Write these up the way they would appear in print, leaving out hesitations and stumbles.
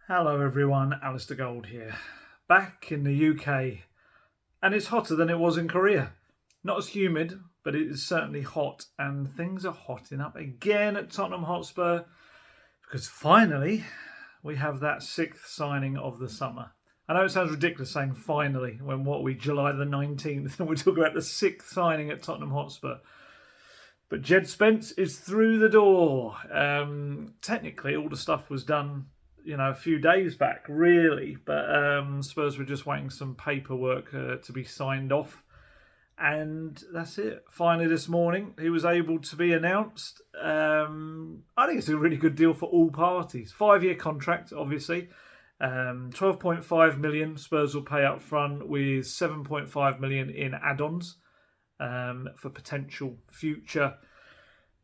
Hello everyone, Alistair Gold here. Back in the UK, and it's hotter than it was in Korea. Not as humid, but it is certainly hot, and things are hotting up again at Tottenham Hotspur because finally we have that sixth signing of the summer. I know it sounds ridiculous saying finally when July the 19th, and we're talking about the sixth signing at Tottenham Hotspur. But Djed Spence is through the door. Technically, all the stuff was done a few days back, really, but Spurs were just waiting some paperwork to be signed off, and that's it. Finally, this morning, he was able to be announced. I think it's a really good deal for all parties. 5-year contract, obviously. 12.5 million Spurs will pay up front, with 7.5 million in add-ons for potential future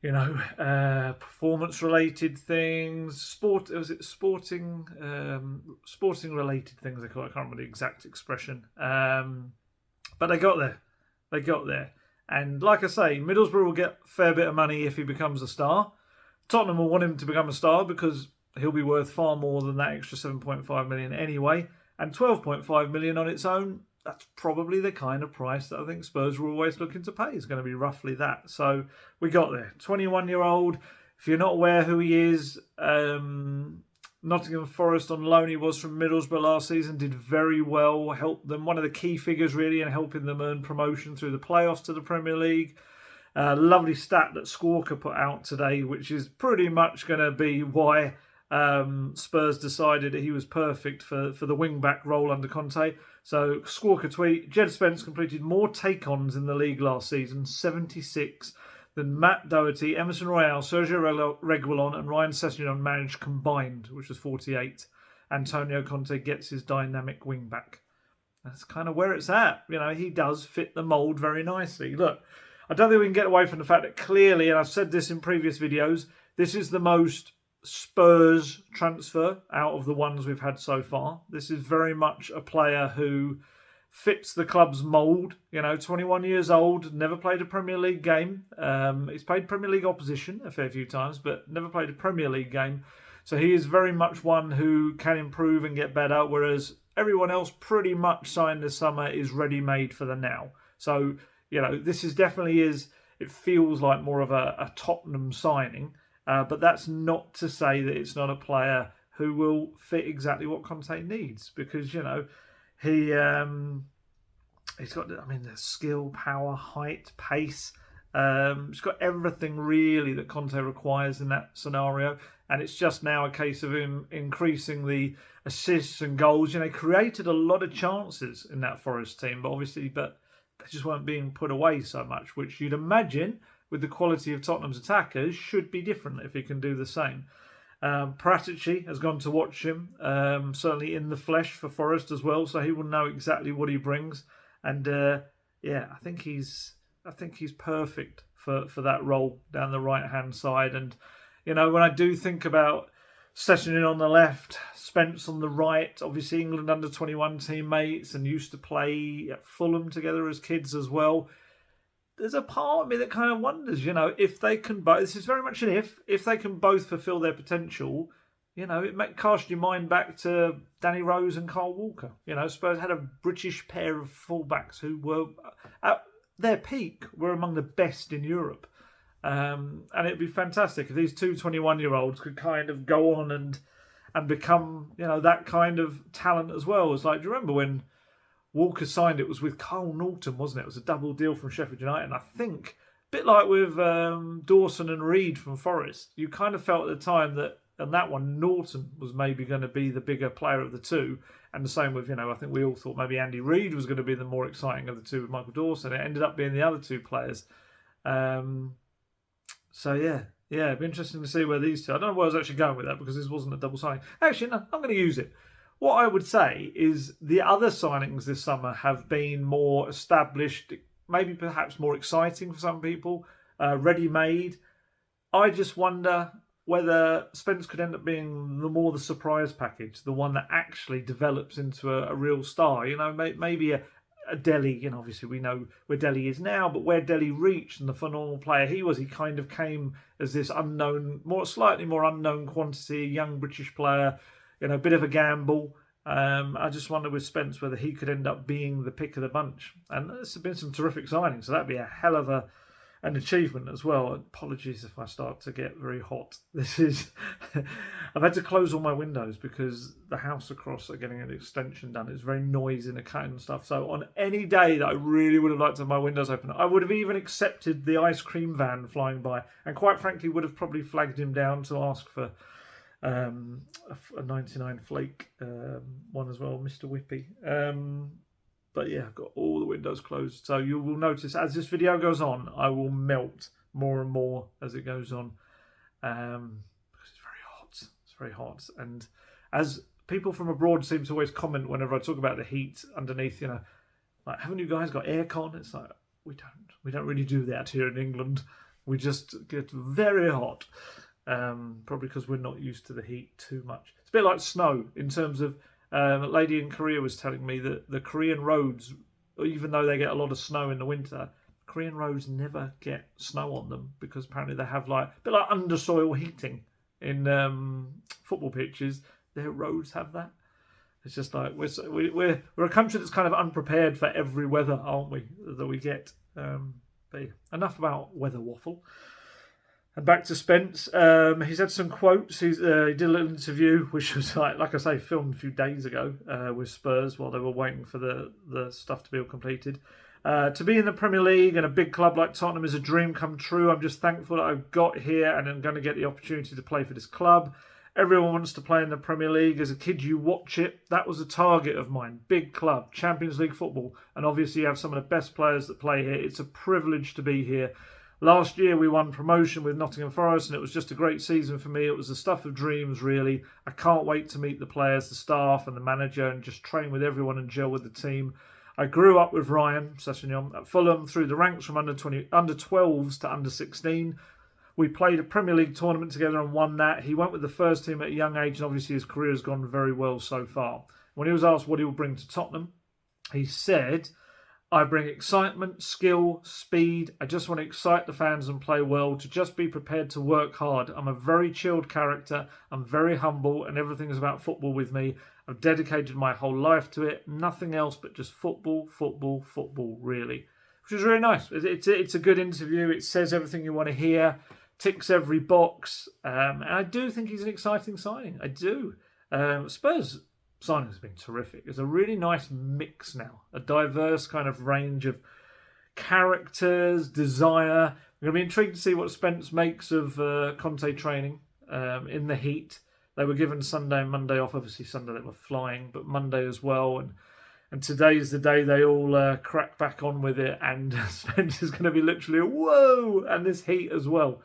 performance-related things, sporting related things. I can't remember the exact expression, but they got there. And like I say, Middlesbrough will get a fair bit of money if he becomes a star. Tottenham will want him to become a star because he'll be worth far more than that extra 7.5 million anyway, and 12.5 million on its own. That's probably the kind of price that I think Spurs were always looking to pay. It's going to be roughly that. So we got there. 21-year-old. If you're not aware who he is, Nottingham Forest on loan he was from Middlesbrough last season. Did very well. Helped them. One of the key figures really in helping them earn promotion through the playoffs to the Premier League. Lovely stat that Squawka put out today, which is pretty much going to be why Spurs decided that he was perfect for the wing-back role under Conte. So, Squawka tweet, Djed Spence completed more take-ons in the league last season, 76, than Matt Doherty, Emerson Royale, Sergio Reguilon and Ryan Sessegnon managed combined, which was 48. Antonio Conte gets his dynamic wing-back. That's kind of where it's at. He does fit the mould very nicely. Look, I don't think we can get away from the fact that clearly, and I've said this in previous videos, this is the most Spurs transfer out of the ones we've had so far. This is very much a player who fits the club's mould. 21 years old, never played a Premier League game. He's played Premier League opposition a fair few times, but never played a Premier League game. So he is very much one who can improve and get better, whereas everyone else pretty much signed this summer is ready-made for the now. So, this is definitely it feels like more of a Tottenham signing. But that's not to say that it's not a player who will fit exactly what Conte needs, because he's got the skill, power, height, pace. He's got everything really that Conte requires in that scenario, and it's just now a case of him increasing the assists and goals. Created a lot of chances in that Forest team, but they just weren't being put away so much, which you'd imagine, with the quality of Tottenham's attackers, should be different if he can do the same. Paratici has gone to watch him, certainly in the flesh for Forest as well, so he will know exactly what he brings. And I think he's perfect for that role down the right-hand side. And when I do think about Sessegnon on the left, Spence on the right, obviously England under-21 teammates and used to play at Fulham together as kids as well. There's a part of me that kind of wonders, if they can both, this is very much an if they can both fulfil their potential, it might cast your mind back to Danny Rose and Kyle Walker. Spurs had a British pair of fullbacks who were, at their peak, were among the best in Europe. And it'd be fantastic if these two 21-year-olds could kind of go on and become, that kind of talent as well. It's like, do you remember when Walker signed, it was with Cole Norton, wasn't it? It was a double deal from Sheffield United. And I think, a bit like with Dawson and Reed from Forest, you kind of felt at the time that, on that one, Norton was maybe going to be the bigger player of the two. And the same with, I think we all thought maybe Andy Reid was going to be the more exciting of the two with Michael Dawson. It ended up being the other two players. It'd be interesting to see where these two... I don't know where I was actually going with that, because this wasn't a double signing. Actually, no, I'm going to use it. What I would say is the other signings this summer have been more established, maybe perhaps more exciting for some people, ready-made. I just wonder whether Spence could end up being the surprise package, the one that actually develops into a real star. Maybe a Dele, obviously we know where Dele is now, but where Dele reached and the phenomenal player he was, he kind of came as this slightly more unknown quantity, young British player, a bit of a gamble. I just wonder with Spence whether he could end up being the pick of the bunch. And there's been some terrific signings, so that'd be a hell of an achievement as well. Apologies if I start to get very hot. This is I've had to close all my windows because the house across are getting an extension done. It's very noisy and cutting and stuff. So on any day that I really would have liked to have my windows open, I would have even accepted the ice cream van flying by, and quite frankly would have probably flagged him down to ask for a 99 flake one as well, Mr. Whippy. But yeah, I've got all the windows closed. So you will notice as this video goes on, I will melt more and more as it goes on. Because it's very hot. It's very hot. And as people from abroad seem to always comment whenever I talk about the heat underneath, like, haven't you guys got aircon? It's like, we don't. We don't really do that here in England. We just get very hot. Probably because we're not used to the heat too much. It's a bit like snow in terms of a lady in Korea was telling me that the Korean roads, even though they get a lot of snow in the winter, Korean roads never get snow on them because apparently they have a bit like undersoil heating in football pitches. Their roads have that. It's just like we're a country that's kind of unprepared for every weather, aren't we? That we get. But yeah, enough about weather waffle. And back to Spence. He's had some quotes. He did a little interview, which was like I say, filmed a few days ago with Spurs while they were waiting for the stuff to be all completed. To be in the Premier League and a big club like Tottenham is a dream come true. I'm just thankful that I've got here and I'm going to get the opportunity to play for this club. Everyone wants to play in the Premier League. As a kid, you watch it. That was a target of mine. Big club, Champions League football. And obviously you have some of the best players that play here. It's a privilege to be here. Last year we won promotion with Nottingham Forest and it was just a great season for me. It was the stuff of dreams, really. I can't wait to meet the players, the staff and the manager and just train with everyone and gel with the team. I grew up with Ryan Sessegnon at Fulham through the ranks from under 12s to under 16. We played a Premier League tournament together and won that. He went with the first team at a young age and obviously his career has gone very well so far. When he was asked what he would bring to Tottenham, he said, I bring excitement, skill, speed. I just want to excite the fans and play well, to just be prepared to work hard. I'm a very chilled character. I'm very humble and everything is about football with me. I've dedicated my whole life to it. Nothing else but just football, football, football, really. Which is really nice. It's a good interview. It says everything you want to hear. Ticks every box. And I do think he's an exciting signing. I do. Spurs signing has been terrific. It's a really nice mix now. A diverse kind of range of characters, desire. I'm going to be intrigued to see what Spence makes of Conte training in the heat. They were given Sunday and Monday off. Obviously Sunday they were flying, but Monday as well. And today's the day they all crack back on with it. And Spence is going to be literally, whoa! And this heat as well.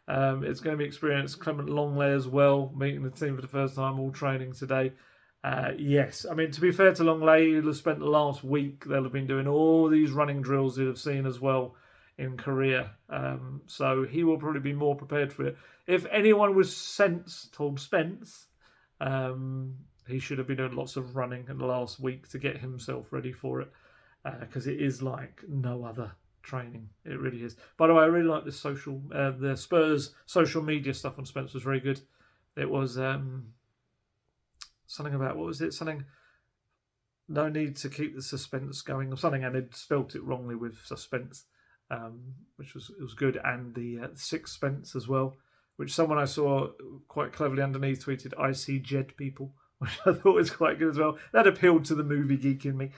It's going to be experienced. Clement Longley as well, meeting the team for the first time, all training today. Yes, I mean, to be fair to Longley, he'll have spent the last week, they'll have been doing all these running drills he'll have seen as well in Korea. So he will probably be more prepared for it. If anyone was told Spence, he should have been doing lots of running in the last week to get himself ready for it. Because it is like no other training. It really is. By the way, I really like the Spurs social media stuff on Spence was very good. It was something about, what was it? Something, no need to keep the suspense going or something, and they'd spelt it wrongly with suspense, which was good. And the sixth Spence as well, which someone I saw quite cleverly underneath tweeted, I see Djed people, which I thought was quite good as well. That appealed to the movie geek in me.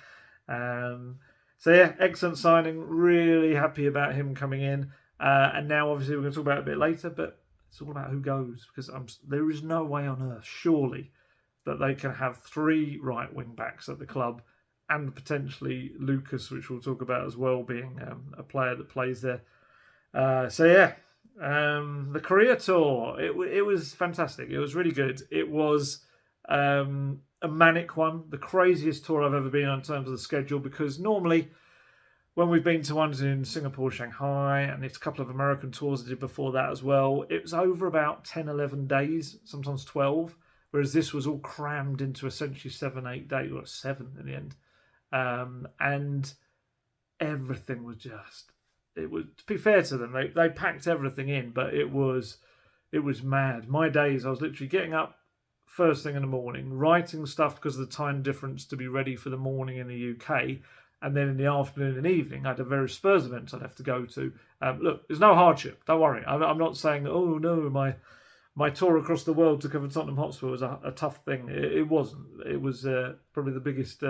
So yeah, excellent signing. Really happy about him coming in. And now obviously we're going to talk about it a bit later, but it's all about who goes, because there is no way on earth, surely, that they can have 3 right wing backs at the club and potentially Lucas, which we'll talk about as well, being a player that plays there. So yeah, the Korea tour, it was fantastic. It was really good. It was a manic one, the craziest tour I've ever been on in terms of the schedule, because normally when we've been to ones in Singapore, Shanghai, and it's a couple of American tours I did before that as well, it was over about 10, 11 days, sometimes 12. Whereas this was all crammed into essentially 7, 8 days, or 7 in the end. And everything was just, it was, to be fair to them, they packed everything in, but it was mad. My days, I was literally getting up first thing in the morning, writing stuff because of the time difference to be ready for the morning in the UK. And then in the afternoon and evening, I had various Spurs events I'd have to go to. Look, there's no hardship. Don't worry. I'm not saying, oh no, my tour across the world to cover Tottenham Hotspur was a tough thing. It wasn't. It was probably the biggest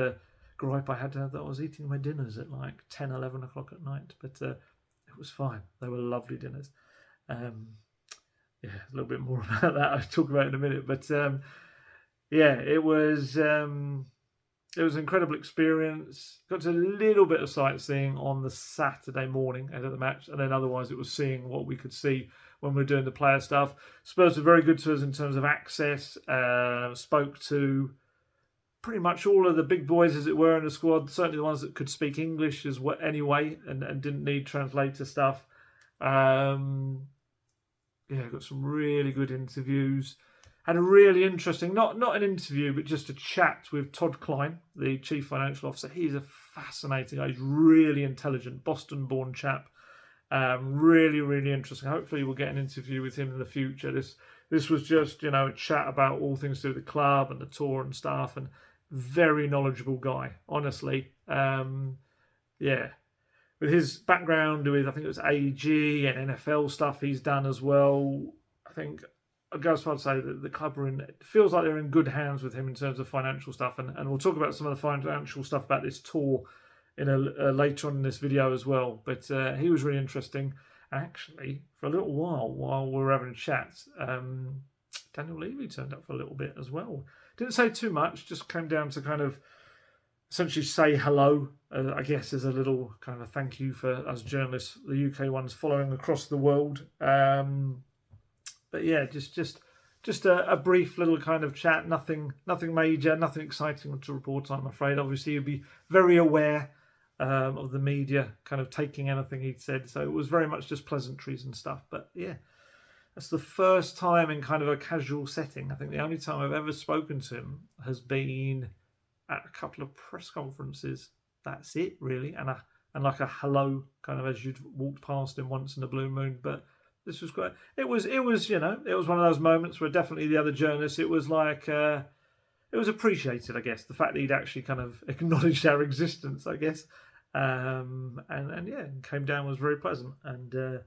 gripe I had that I was eating my dinners at like 10, 11 o'clock at night. But it was fine. They were lovely dinners. Yeah, a little bit more about that I'll talk about in a minute. But yeah, it was an incredible experience. Got to a little bit of sightseeing on the Saturday morning ahead of the match, and then otherwise it was seeing what we could see when we were doing the player stuff. Spurs were very good to us in terms of access. Spoke to pretty much all of the big boys, as it were, in the squad. Certainly the ones that could speak English as well, anyway, and didn't need translator stuff. Yeah, got some really good interviews. Had a really interesting, not an interview, but just a chat with Todd Klein, the Chief Financial Officer. He's a fascinating guy. He's really intelligent, Boston-born chap. Really, really interesting. Hopefully we'll get an interview with him in the future. This was just, a chat about all things to do with the club and the tour and stuff, and very knowledgeable guy, honestly. Yeah. With his background with, I think it was AG and NFL stuff he's done as well, I think I'd go as far to say that the club feels like they're in good hands with him in terms of financial stuff, and we'll talk about some of the financial stuff about this tour in later on in this video as well. But he was really interesting. Actually, for a little while we were having chats, Daniel Levy turned up for a little bit as well. Didn't say too much, just came down to kind of essentially say hello, I guess, as a little kind of a thank you for us journalists, the UK ones following across the world. But yeah, just a brief little kind of chat, nothing major, nothing exciting to report, I'm afraid. Obviously, you'd be very aware of the media kind of taking anything he'd said, so it was very much just pleasantries and stuff. But yeah, that's the first time in kind of a casual setting. I think the only time I've ever spoken to him has been at a couple of press conferences. That's it, really, and like a hello kind of as you'd walked past him once in a blue moon. But this was great. It was it was one of those moments where definitely the other journalists, it was like it was appreciated, I guess, the fact that he'd actually kind of acknowledged our existence, I guess, and yeah, came down, was very pleasant. And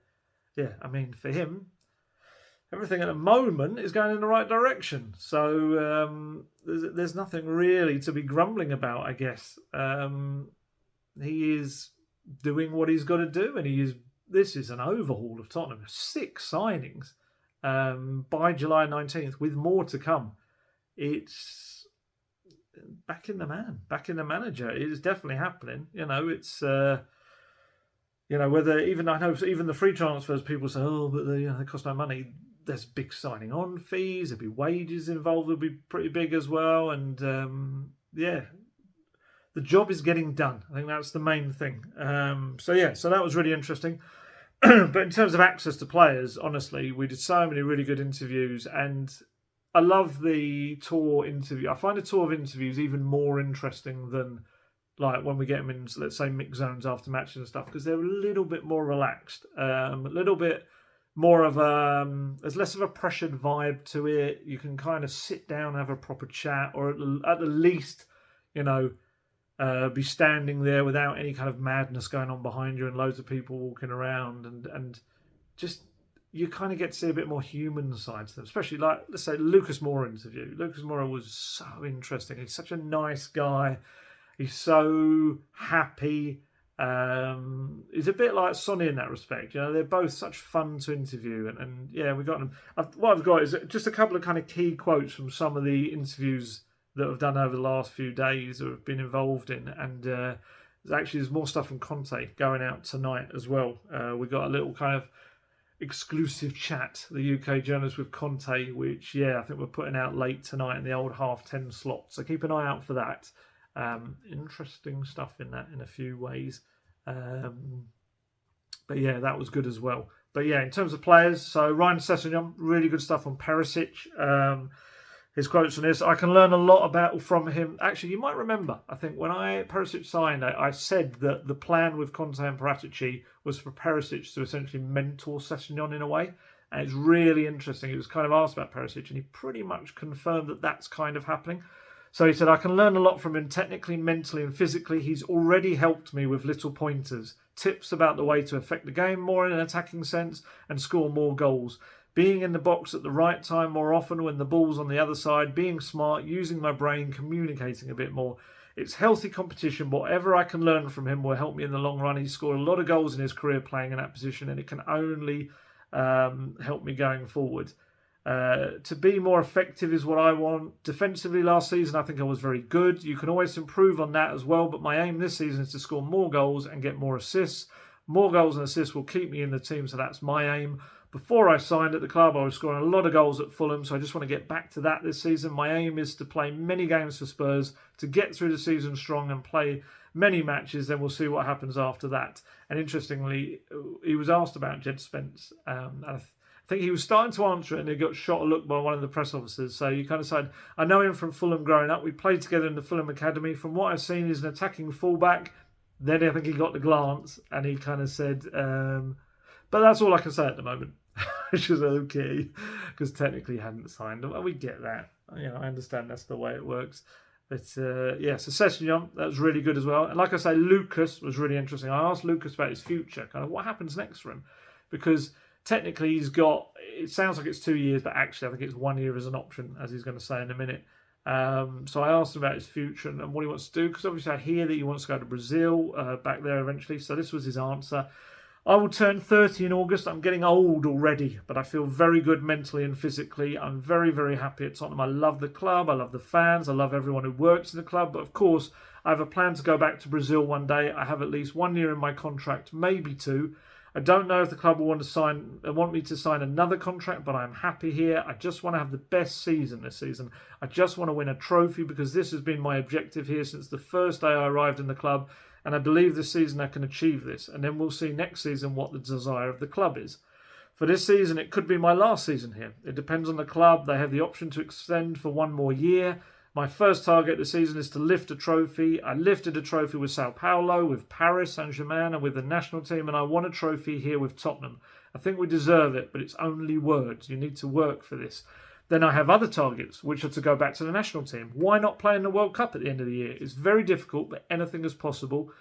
yeah, I mean, for him, everything at the moment is going in the right direction. So there's nothing really to be grumbling about, I guess. He is doing what he's got to do, and this is an overhaul of Tottenham. 6 signings by July 19th, with more to come. It's back in the manager. It is definitely happening. It's whether even the free transfers, people say, oh, but they cost no money. There's big signing on fees. There'll be wages involved. Will be pretty big as well. And yeah, the job is getting done. I think that's the main thing. So that was really interesting. But in terms of access to players, honestly, we did so many really good interviews, and I love the tour interview. I find a tour of interviews even more interesting than like when we get them in, let's say, mix zones after matches and stuff, because they're a little bit more relaxed, a little bit more of there's less of a pressured vibe to it. You can kind of sit down and have a proper chat, or at the least, be standing there without any kind of madness going on behind you and loads of people walking around, and just you kind of get to see a bit more human side to them, especially like, let's say, Lucas Moura interview. Lucas Moura was so interesting. He's such a nice guy. He's so happy. He's a bit like Sonny in that respect. They're both such fun to interview, and yeah, we got them. What I've got is just a couple of kind of key quotes from some of the interviews that I've done over the last few days or have been involved in, and there's more stuff from Conte going out tonight as well. We got a little kind of exclusive chat, the UK journalist with Conte, which I think we're putting out late tonight in the old 10:30 slot. So keep an eye out for that. Interesting stuff in that in a few ways. But yeah, that was good as well. But yeah, in terms of players, so Ryan Sessegnon, really good stuff on Perisic. His quotes on this, I can learn a lot from him. Actually, you might remember, I think when Perisic signed, I said that the plan with Conte and Paratici was for Perisic to essentially mentor Sessegnon in a way. And it's really interesting. He was kind of asked about Perisic, and he pretty much confirmed that that's kind of happening. So he said, I can learn a lot from him technically, mentally and physically. He's already helped me with little pointers, tips about the way to affect the game more in an attacking sense and score more goals. Being in the box at the right time more often when the ball's on the other side, being smart, using my brain, communicating a bit more. It's healthy competition. Whatever I can learn from him will help me in the long run. He's scored a lot of goals in his career playing in that position, and it can only help me going forward. To be more effective is what I want. Defensively last season, I think I was very good. You can always improve on that as well, but my aim this season is to score more goals and get more assists. More goals and assists will keep me in the team, so that's my aim. Before I signed at the club, I was scoring a lot of goals at Fulham, so I just want to get back to that this season. My aim is to play many games for Spurs, to get through the season strong and play many matches, then we'll see what happens after that. And interestingly, he was asked about Djed Spence. I think he was starting to answer it and he got shot a look by one of the press officers. So you kind of said, I know him from Fulham growing up. We played together in the Fulham Academy. From what I've seen, he's an attacking fullback. Then I think he got the glance and he kind of said, but that's all I can say at the moment. Which is okay, because technically he hadn't signed. Well, we get that. You know, I understand that's the way it works. But so Sessegnon, that was really good as well. And like I say, Lucas was really interesting. I asked Lucas about his future, kind of what happens next for him, because technically he's got, it sounds like it's 2 years, but actually I think it's 1 year as an option, as he's going to say in a minute. So I asked him about his future and what he wants to do, because obviously I hear that he wants to go to Brazil, back there eventually. So this was his answer. I will turn 30 in August. I'm getting old already, but I feel very good mentally and physically. I'm very, very happy at Tottenham. I love the club. I love the fans. I love everyone who works in the club. But of course, I have a plan to go back to Brazil one day. I have at least 1 year in my contract, maybe 2. I don't know if the club will want me to sign another contract, but I'm happy here. I just want to have the best season this season. I just want to win a trophy, because this has been my objective here since the first day I arrived in the club. And I believe this season I can achieve this. And then we'll see next season what the desire of the club is. For this season, it could be my last season here. It depends on the club. They have the option to extend for 1 more year. My first target this season is to lift a trophy. I lifted a trophy with Sao Paulo, with Paris Saint-Germain, and with the national team. And I won a trophy here with Tottenham. I think we deserve it, but it's only words. You need to work for this. Then I have other targets, which are to go back to the national team. Why not play in the World Cup at the end of the year? It's very difficult, but anything is possible.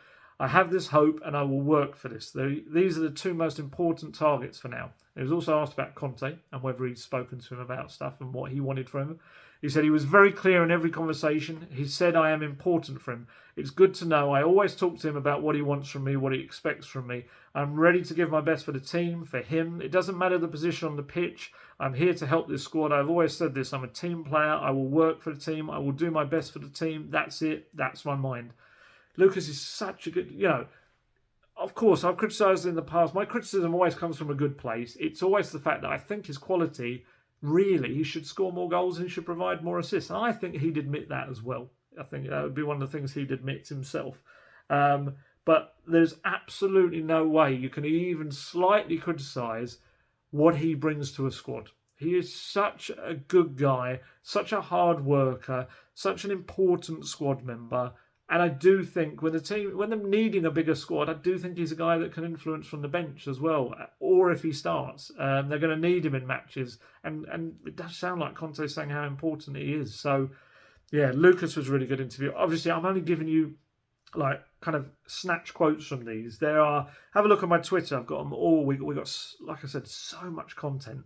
I have this hope and I will work for this. These are the 2 most important targets for now. He was also asked about Conte and whether he'd spoken to him about stuff and what he wanted from him. He said he was very clear in every conversation. He said I am important for him. It's good to know. I always talk to him about what he wants from me, what he expects from me. I'm ready to give my best for the team, for him. It doesn't matter the position on the pitch. I'm here to help this squad. I've always said this. I'm a team player. I will work for the team. I will do my best for the team. That's it. That's my mind. Lucas is such a good, of course, I've criticised in the past. My criticism always comes from a good place. It's always the fact that I think his quality, really, he should score more goals and he should provide more assists. And I think he'd admit that as well. I think that would be one of the things he'd admit himself. But there's absolutely no way you can even slightly criticise what he brings to a squad. He is such a good guy, such a hard worker, such an important squad member. And I do think when they're needing a bigger squad, I do think he's a guy that can influence from the bench as well. Or if he starts, they're going to need him in matches. And it does sound like Conte saying how important he is. So, yeah, Lucas was a really good interview. Obviously, I'm only giving you kind of snatch quotes from these. Have a look on my Twitter. I've got them all. We got, like I said, so much content.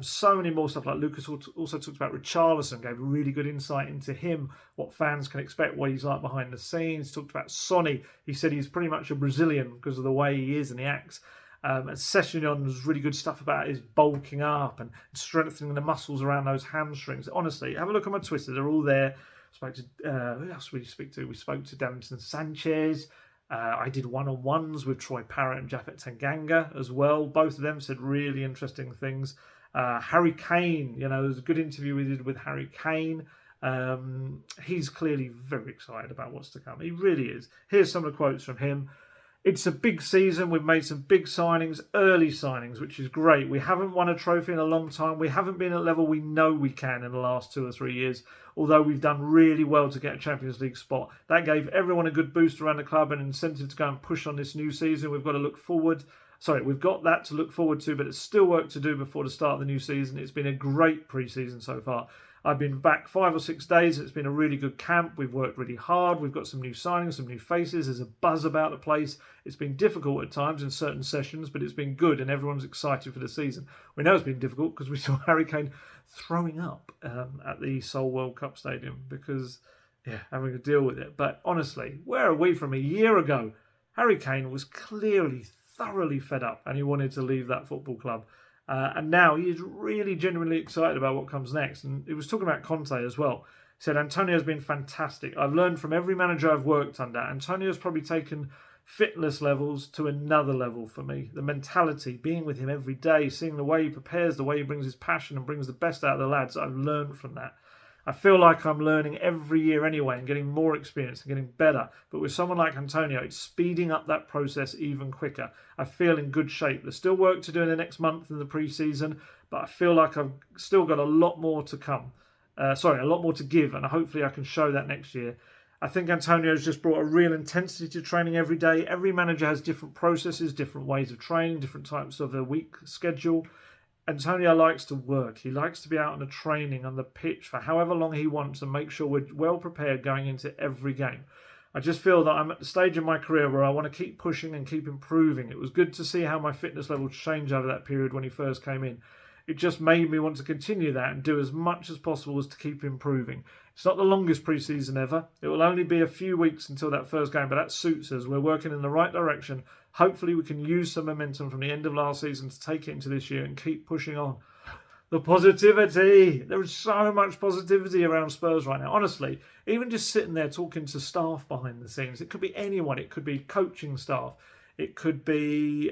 So many more stuff. Like Lucas also talked about Richarlison, gave a really good insight into him, what fans can expect, what he's like behind the scenes. Talked about Sonny. He said he's pretty much a Brazilian because of the way he is and he acts. And Sessegnon was really good stuff about his bulking up and strengthening the muscles around those hamstrings. Honestly, have a look on my Twitter. They're all there. Spoke to who else did we speak to? We spoke to Davinson Sanchez. I did one-on-ones with Troy Parrott and Japhet Tanganga as well. Both of them said really interesting things. Harry Kane, it was a good interview we did with Harry Kane. He's clearly very excited about what's to come. He really is. Here's some of the quotes from him. It's a big season. We've made some big signings, early signings, which is great. We haven't won a trophy in a long time. We haven't been at a level we know we can in the last 2 or 3 years, although we've done really well to get a Champions League spot. That gave everyone a good boost around the club and incentive to go and push on this new season. We've got to look forward. we've got that to look forward to, but it's still work to do before the start of the new season. It's been a great pre-season so far. I've been back 5 or 6 days. It's been a really good camp. We've worked really hard. We've got some new signings, some new faces. There's a buzz about the place. It's been difficult at times in certain sessions, but it's been good, and everyone's excited for the season. We know it's been difficult because we saw Harry Kane throwing up at the Seoul World Cup Stadium because, having to deal with it. But honestly, where are we from a year ago? Harry Kane was clearly thoroughly fed up and he wanted to leave that football club. And now he is really genuinely excited about what comes next. And he was talking about Conte as well. He said, Antonio's been fantastic. I've learned from every manager I've worked under. Antonio's probably taken fitness levels to another level for me. The mentality, being with him every day, seeing the way he prepares, the way he brings his passion and brings the best out of the lads. I've learned from that. I feel like I'm learning every year anyway and getting more experience and getting better. But with someone like Antonio, it's speeding up that process even quicker. I feel in good shape. There's still work to do in the next month in the pre-season, but I feel like I've still got a lot more to come. A lot more to give, and hopefully I can show that next year. I think Antonio's just brought a real intensity to training every day. Every manager has different processes, different ways of training, different types of a week schedule. Antonio likes to work. He likes to be out on a training on the pitch for however long he wants and make sure we're well prepared going into every game. I just feel that I'm at the stage in my career where I want to keep pushing and keep improving. It was good to see how my fitness levels changed over that period when he first came in. It just made me want to continue that and do as much as possible as to keep improving. It's not the longest pre-season ever. It will only be a few weeks until that first game, but that suits us. We're working in the right direction. Hopefully we can use some momentum from the end of last season to take it into this year and keep pushing on. The positivity. There is so much positivity around Spurs right now. Honestly, even just sitting there talking to staff behind the scenes. It could be anyone. It could be coaching staff. It could be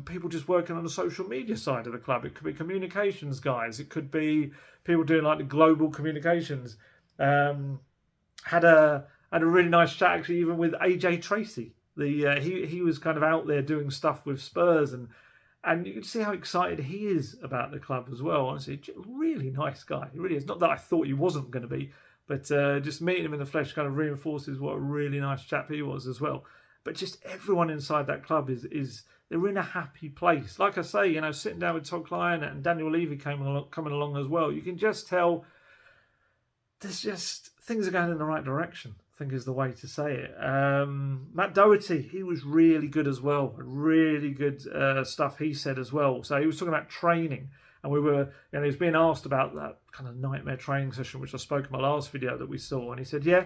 people just working on the social media side of the club. It could be communications guys. It could be people doing like the global communications. Had a really nice chat actually even with AJ Tracy. He was kind of out there doing stuff with Spurs and you can see how excited he is about the club as well. Honestly, really nice guy. He really is. Not that I thought he wasn't going to be, but just meeting him in the flesh kind of reinforces what a really nice chap he was as well. But just everyone inside that club is they're in a happy place. Like I say, sitting down with Todd Klein and Daniel Levy coming along as well, you can just tell there's just things are going in the right direction, I think is the way to say it. Matt Doherty, he was really good as well. Really good stuff he said as well. So he was talking about training. And he was being asked about that kind of nightmare training session, which I spoke in my last video that we saw. And he said, yeah,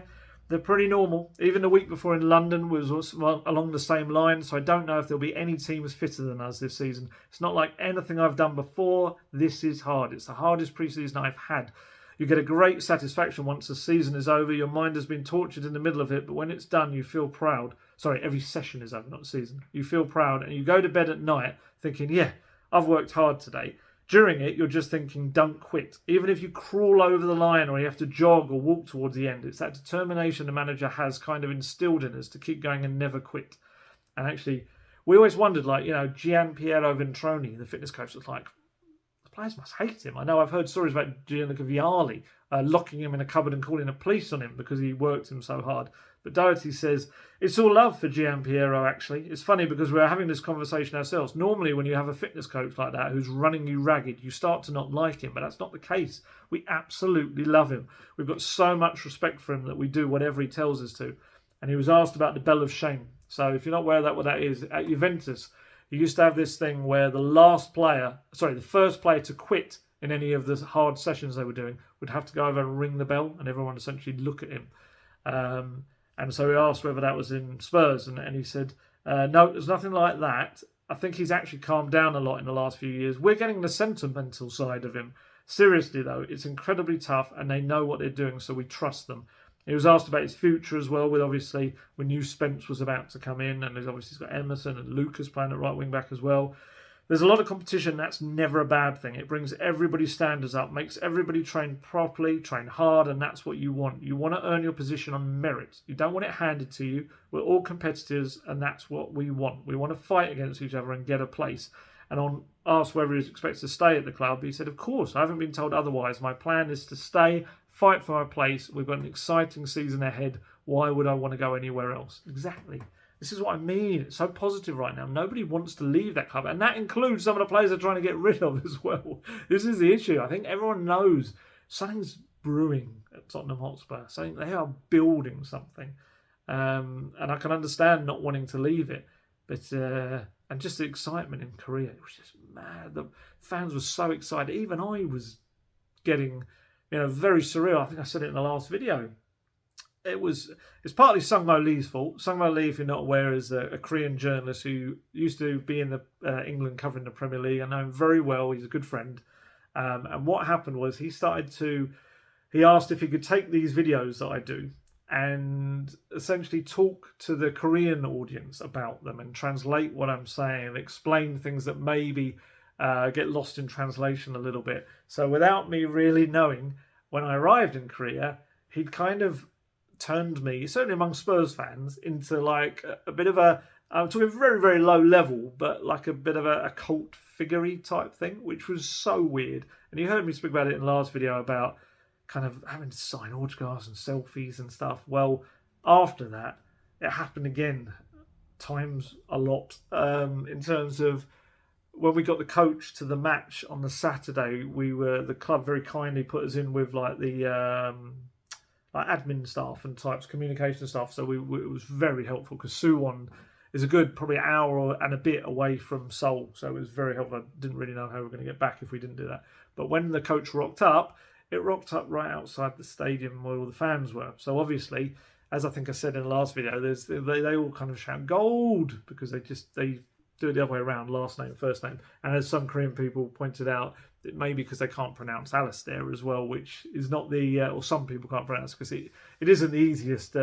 they're pretty normal. Even the week before in London was along the same line. So I don't know if there'll be any teams fitter than us this season. It's not like anything I've done before. This is hard. It's the hardest pre-season I've had. You get a great satisfaction once the season is over. Your mind has been tortured in the middle of it, but when it's done, you feel proud. Sorry, every session is over, not season. You feel proud, and you go to bed at night thinking, yeah, I've worked hard today. During it, you're just thinking, don't quit. Even if you crawl over the line or you have to jog or walk towards the end, it's that determination the manager has kind of instilled in us to keep going and never quit. And actually, we always wondered, Gianpiero Ventroni, the fitness coach, was like, players must hate him. I know I've heard stories about Gianluca Vialli locking him in a cupboard and calling the police on him because he worked him so hard. But Doherty says, it's all love for Gianpiero, actually. It's funny because we're having this conversation ourselves. Normally, when you have a fitness coach like that who's running you ragged, you start to not like him, but that's not the case. We absolutely love him. We've got so much respect for him that we do whatever he tells us to. And he was asked about the bell of shame. So if you're not aware of what that is, at Juventus, you used to have this thing where the first player to quit in any of the hard sessions they were doing would have to go over and ring the bell and everyone essentially look at him. And so he asked whether that was in Spurs and he said, no, there's nothing like that. I think he's actually calmed down a lot in the last few years. We're getting the sentimental side of him. Seriously though, it's incredibly tough and they know what they're doing, so we trust them. He was asked about his future as well, with obviously when Djed Spence was about to come in, and he's obviously got Emerson and Lucas playing at right wing back as well. There's a lot of competition. That's never a bad thing. It brings everybody's standards up, makes everybody train properly, train hard, and that's what you want. You want to earn your position on merit. You don't want it handed to you. We're all competitors, and that's what we want. We want to fight against each other and get a place. And on asked whether he was expected to stay at the club, he said, of course, I haven't been told otherwise. My plan is to stay, fight for my place. We've got an exciting season ahead. Why would I want to go anywhere else? Exactly. This is what I mean. It's so positive right now. Nobody wants to leave that club. And that includes some of the players they're trying to get rid of as well. This is the issue. I think everyone knows something's brewing at Tottenham Hotspur. Something, they are building something. And I can understand not wanting to leave it. But and just the excitement in Korea. It was just mad. The fans were so excited. Even I was getting, very surreal. I think I said it in the last video. It's partly Sung-Mo Lee's fault. Sung-Mo Lee, if you're not aware, is a Korean journalist who used to be in the England covering the Premier League. I know him very well. He's a good friend. And what happened was he asked if he could take these videos that I do and essentially talk to the Korean audience about them and translate what I'm saying and explain things that maybe get lost in translation a little bit. So without me really knowing, when I arrived in Korea, he'd kind of turned me, certainly among Spurs fans, into like a bit of I'm talking very, very low level, but like a bit of a cult figure-y type thing, which was so weird. And you heard me speak about it in the last video about kind of having to sign autographs and selfies and stuff. Well, after that, it happened again, times a lot, in terms of when we got the coach to the match on the Saturday, the club very kindly put us in with like the admin staff and types, communication staff. So it was very helpful because Suwon is a good probably hour and a bit away from Seoul. So it was very helpful. I didn't really know how we were going to get back if we didn't do that. But when the coach rocked up, it rocked up right outside the stadium where all the fans were. So obviously, as I think I said in the last video, they all kind of shout gold because they do it the other way around, last name, first name. And as some Korean people pointed out, it may be because they can't pronounce Alistair as well, which is not or some people can't pronounce because it isn't the easiest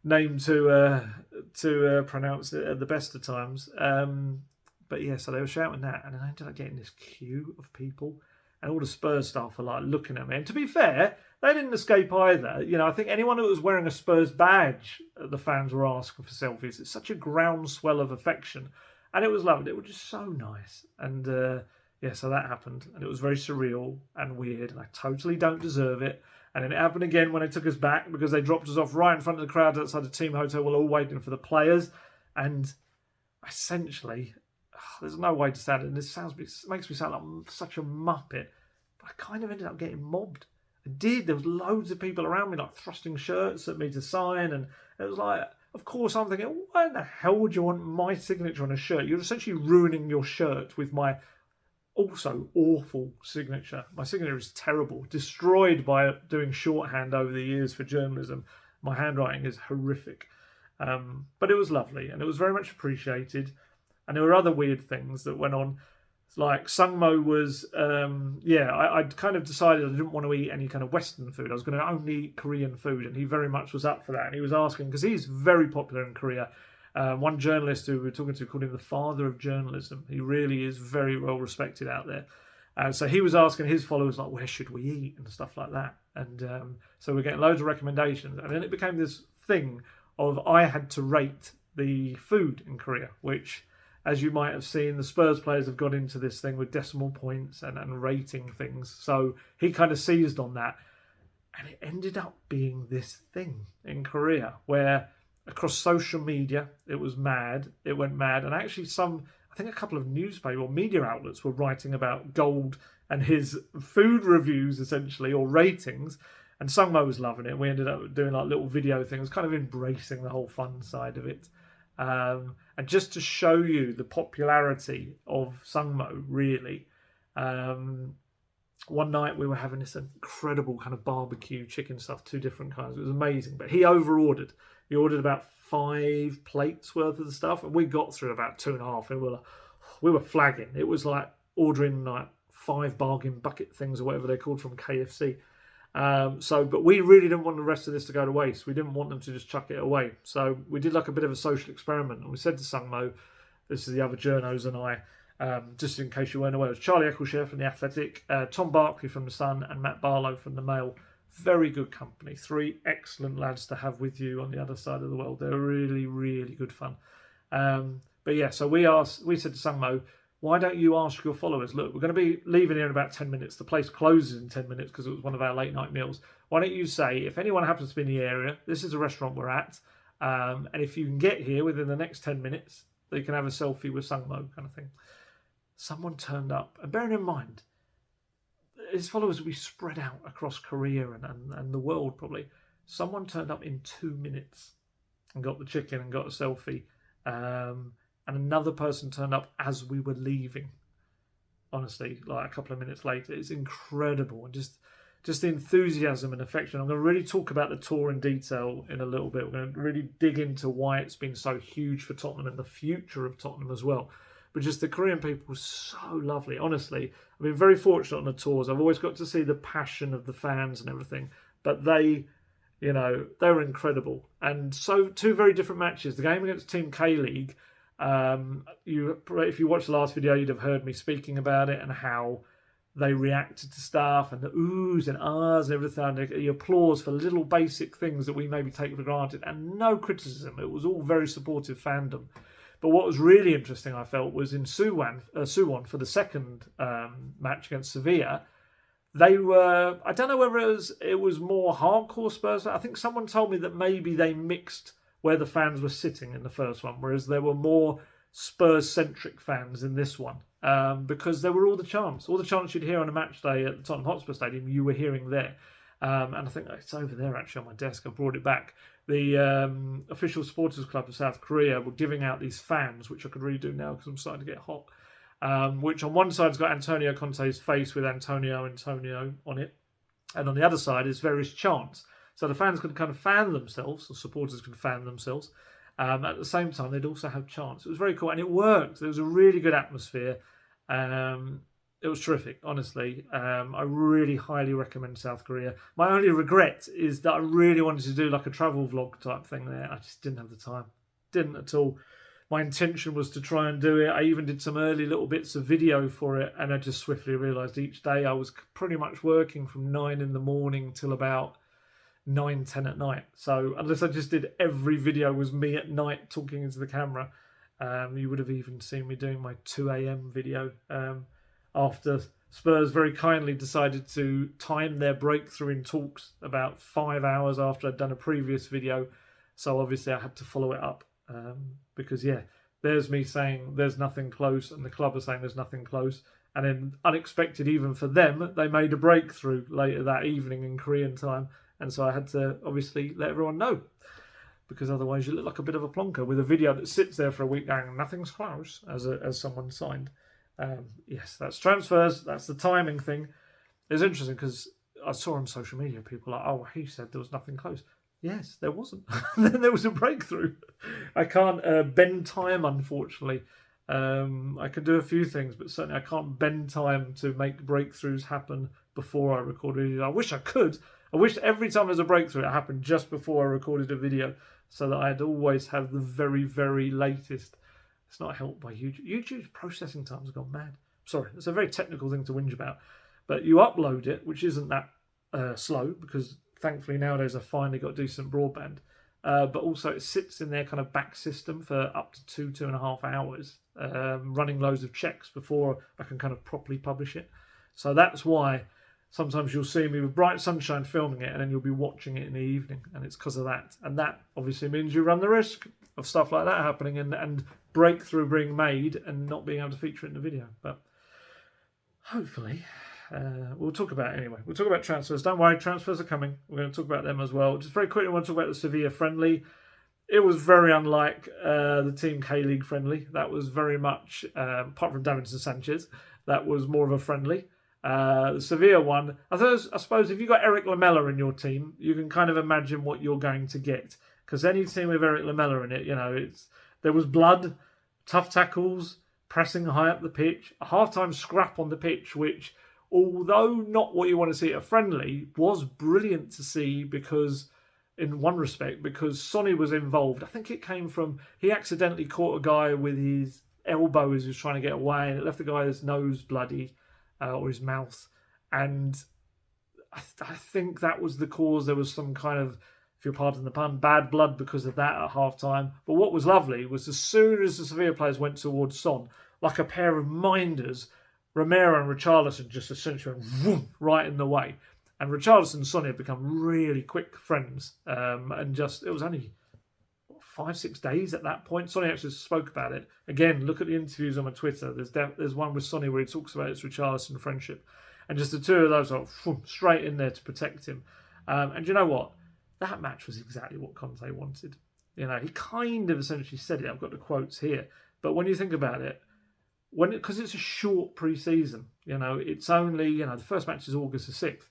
name to pronounce at the best of times. But yeah, so they were shouting that, and then I ended up getting this queue of people, and all the Spurs staff were like looking at me. And to be fair, they didn't escape either. I think anyone who was wearing a Spurs badge, the fans were asking for selfies. It's such a groundswell of affection, and it was lovely. It was just so nice, and yeah, so that happened, and it was very surreal and weird, and I totally don't deserve it. And then it happened again when they took us back because they dropped us off right in front of the crowd outside the team hotel. We're all waiting for the players, and essentially, there's no way to sound it. And this makes me sound like such a muppet, but I kind of ended up getting mobbed. I did. There was loads of people around me, like thrusting shirts at me to sign, and it was like, of course, I'm thinking, why in the hell would you want my signature on a shirt? You're essentially ruining your shirt with my also awful signature. My signature is terrible, destroyed by doing shorthand over the years for journalism. My handwriting is horrific, but it was lovely and it was very much appreciated. And there were other weird things that went on, like Sung-Mo was I'd kind of decided I didn't want to eat any kind of Western food. I was going to only eat Korean food, and he very much was up for that. And he was asking, because he's very popular in Korea. One journalist who we were talking to called him the father of journalism. He really is very well respected out there. So he was asking his followers, like, where should we eat and stuff like that. And so we're getting loads of recommendations. And then it became this thing of I had to rate the food in Korea, which, as you might have seen, the Spurs players have got into this thing with decimal points and rating things. So he kind of seized on that. And it ended up being this thing in Korea where across social media, it was mad. It went mad. And actually I think a couple of newspaper or media outlets were writing about Gold and his food reviews, essentially, or ratings. And Sung-Mo was loving it. We ended up doing like little video things, kind of embracing the whole fun side of it. And just to show you the popularity of Sung-Mo, really, one night we were having this incredible kind of barbecue chicken stuff, 2 different kinds. It was amazing. But he over-ordered. He ordered about 5 plates worth of the stuff, and we got through about 2.5. And we were flagging. It was like ordering like 5 bargain bucket things or whatever they're called from KFC. But we really didn't want the rest of this to go to waste. We didn't want them to just chuck it away. So we did like a bit of a social experiment, and we said to Sung-Mo, this is the other journos and I, just in case you weren't aware, it was Charlie Eccleshare from The Athletic, Tom Barkley from The Sun, and Matt Barlow from The Mail. Very good company. 3 excellent lads to have with you on the other side of the world. They're really, really good fun. But yeah, so we said to Sung-Mo, why don't you ask your followers, look, we're going to be leaving here in about 10 minutes. The place closes in 10 minutes because it was one of our late night meals. Why don't you say, if anyone happens to be in the area, this is a restaurant we're at. And if you can get here within the next 10 minutes, you can have a selfie with Sungmo kind of thing. Someone turned up, and bearing in mind, his followers will be spread out across Korea and the world probably. Someone turned up in 2 minutes and got the chicken and got a selfie. And another person turned up as we were leaving. Honestly, like a couple of minutes later. It's incredible. And just the enthusiasm and affection. I'm going to really talk about the tour in detail in a little bit. We're going to really dig into why it's been so huge for Tottenham and the future of Tottenham as well. But just the Korean people were so lovely. Honestly, I've been very fortunate on the tours. I've always got to see the passion of the fans and everything. But they were incredible. And so 2 very different matches. The game against Team K-League, if you watched the last video, you'd have heard me speaking about it and how they reacted to stuff and the oohs and ahs and everything. The applause for little basic things that we maybe take for granted, and no criticism. It was all very supportive fandom. But what was really interesting, I felt, was in Suwon for the second match against Sevilla. They were, I don't know whether it was more hardcore Spurs. I think someone told me that maybe they mixed where the fans were sitting in the first one, whereas there were more Spurs-centric fans in this one, because there were all the chants you'd hear on a match day at the Tottenham Hotspur Stadium, you were hearing there. And I think it's over there actually on my desk. I brought it back. The official supporters club of South Korea were giving out these fans, which I could really do now because I'm starting to get hot. Which on one side's got Antonio Conte's face with Antonio on it, and on the other side is various chants. So the fans could kind of fan themselves, or supporters could fan themselves. At the same time, they'd also have chants. It was very cool, and it worked. There was a really good atmosphere. It was terrific, honestly. I really highly recommend South Korea. My only regret is that I really wanted to do like a travel vlog type thing there. I just didn't have the time. Didn't at all. My intention was to try and do it. I even did some early little bits of video for it, and I just swiftly realised each day I was pretty much working from 9 in the morning till about 9, 10 at night. So unless I just did every video was me at night talking into the camera, you would have even seen me doing my 2 a.m. video after Spurs very kindly decided to time their breakthrough in talks about 5 hours after I'd done a previous video. So obviously I had to follow it up. Because there's me saying there's nothing close, and the club are saying there's nothing close, and then unexpected even for them, they made a breakthrough later that evening in Korean time, and so I had to obviously let everyone know, because otherwise you look like a bit of a plonker with a video that sits there for a week going nothing's close as someone signed. Yes, that's transfers, that's the timing thing. It's interesting because I saw on social media people like, oh, he said there was nothing close. Yes, there wasn't. Then there was a breakthrough. I can't bend time, unfortunately. I can do a few things, but certainly I can't bend time to make breakthroughs happen before I record a video. I wish I could. I wish every time there's a breakthrough, it happened just before I recorded a video, so that I'd always have the very, very latest. It's not helped by YouTube. YouTube's processing times have gone mad. Sorry, it's a very technical thing to whinge about. But you upload it, which isn't that slow, because thankfully nowadays I finally got decent broadband, but also it sits in their kind of back system for up to 2.5 hours, running loads of checks before I can kind of properly publish it. So that's why sometimes you'll see me with bright sunshine filming it, and then you'll be watching it in the evening, and it's because of that. And that obviously means you run the risk of stuff like that happening and breakthrough being made and not being able to feature it in the video. But hopefully we'll talk about it anyway. We'll talk about transfers. Don't worry, transfers are coming. We're going to talk about them as well. Just very quickly, I want to talk about the Sevilla friendly. It was very unlike the Team K-League friendly. That was very much, apart from Davinson Sanchez, that was more of a friendly. The Sevilla one, I suppose if you've got Eric Lamela in your team, you can kind of imagine what you're going to get. Because any team with Eric Lamela in it, there was blood, tough tackles, pressing high up the pitch, a half-time scrap on the pitch, which, although not what you want to see at a friendly, was brilliant to see because, in one respect, because Sonny was involved. I think it came from, he accidentally caught a guy with his elbow as he was trying to get away, and it left the guy's nose bloody, or his mouth. And I think that was the cause. There was some kind of, if you'll pardon the pun, bad blood because of that at half-time. But what was lovely was as soon as the Sevilla players went towards Son, like a pair of minders, Romero and Richarlison just essentially went vroom, right in the way. And Richarlison and Sonny have become really quick friends. And just, it was only 5-6 days at that point. Sonny actually spoke about it. Again, look at the interviews on my Twitter. There's one with Sonny where he talks about his Richarlison friendship. And just the two of those are straight in there to protect him. And you know what? That match was exactly what Conte wanted. You know, he kind of essentially said it. I've got the quotes here. But when you think about it, because it's a short pre-season, you know, it's only, the first match is August the 6th.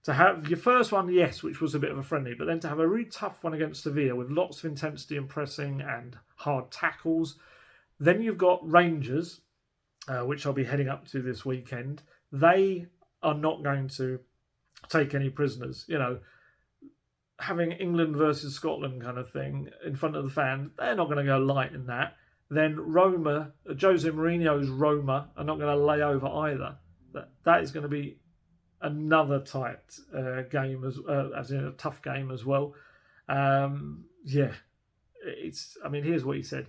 To have your first one, yes, which was a bit of a friendly, but then to have a really tough one against Sevilla with lots of intensity and pressing and hard tackles. Then you've got Rangers, which I'll be heading up to this weekend. They are not going to take any prisoners. You know, having England versus Scotland kind of thing in front of the fans, they're not going to go light in that. Then Roma, Jose Mourinho's Roma, are not going to lay over either. That is going to be another tight game, as in a tough game as well. Here's what he said.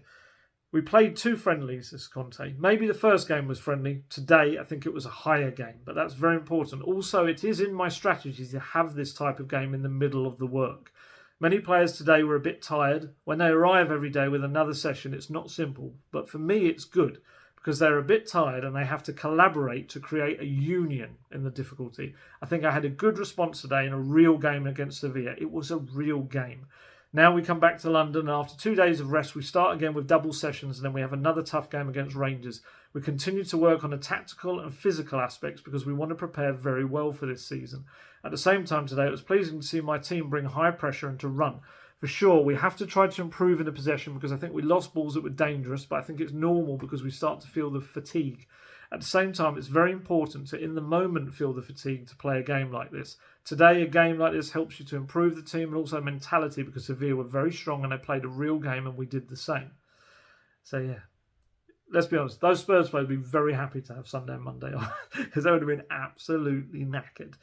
We played 2 friendlies, as Conte. Maybe the first game was friendly. Today, I think it was a higher game, but that's very important. Also, it is in my strategy to have this type of game in the middle of the work. Many players today were a bit tired. When they arrive every day with another session, it's not simple. But for me, it's good because they're a bit tired and they have to collaborate to create a union in the difficulty. I think I had a good response today in a real game against Sevilla. It was a real game. Now we come back to London, and after 2 days of rest, we start again with double sessions, and then we have another tough game against Rangers. We continue to work on the tactical and physical aspects because we want to prepare very well for this season. At the same time today, it was pleasing to see my team bring high pressure and to run. For sure, we have to try to improve in the possession because I think we lost balls that were dangerous, but I think it's normal because we start to feel the fatigue. At the same time, it's very important to, in the moment, feel the fatigue to play a game like this. Today, a game like this helps you to improve the team and also mentality because Sevilla were very strong and they played a real game and we did the same. So, yeah. Let's be honest, those Spurs players would be very happy to have Sunday and Monday off because they would have been absolutely knackered.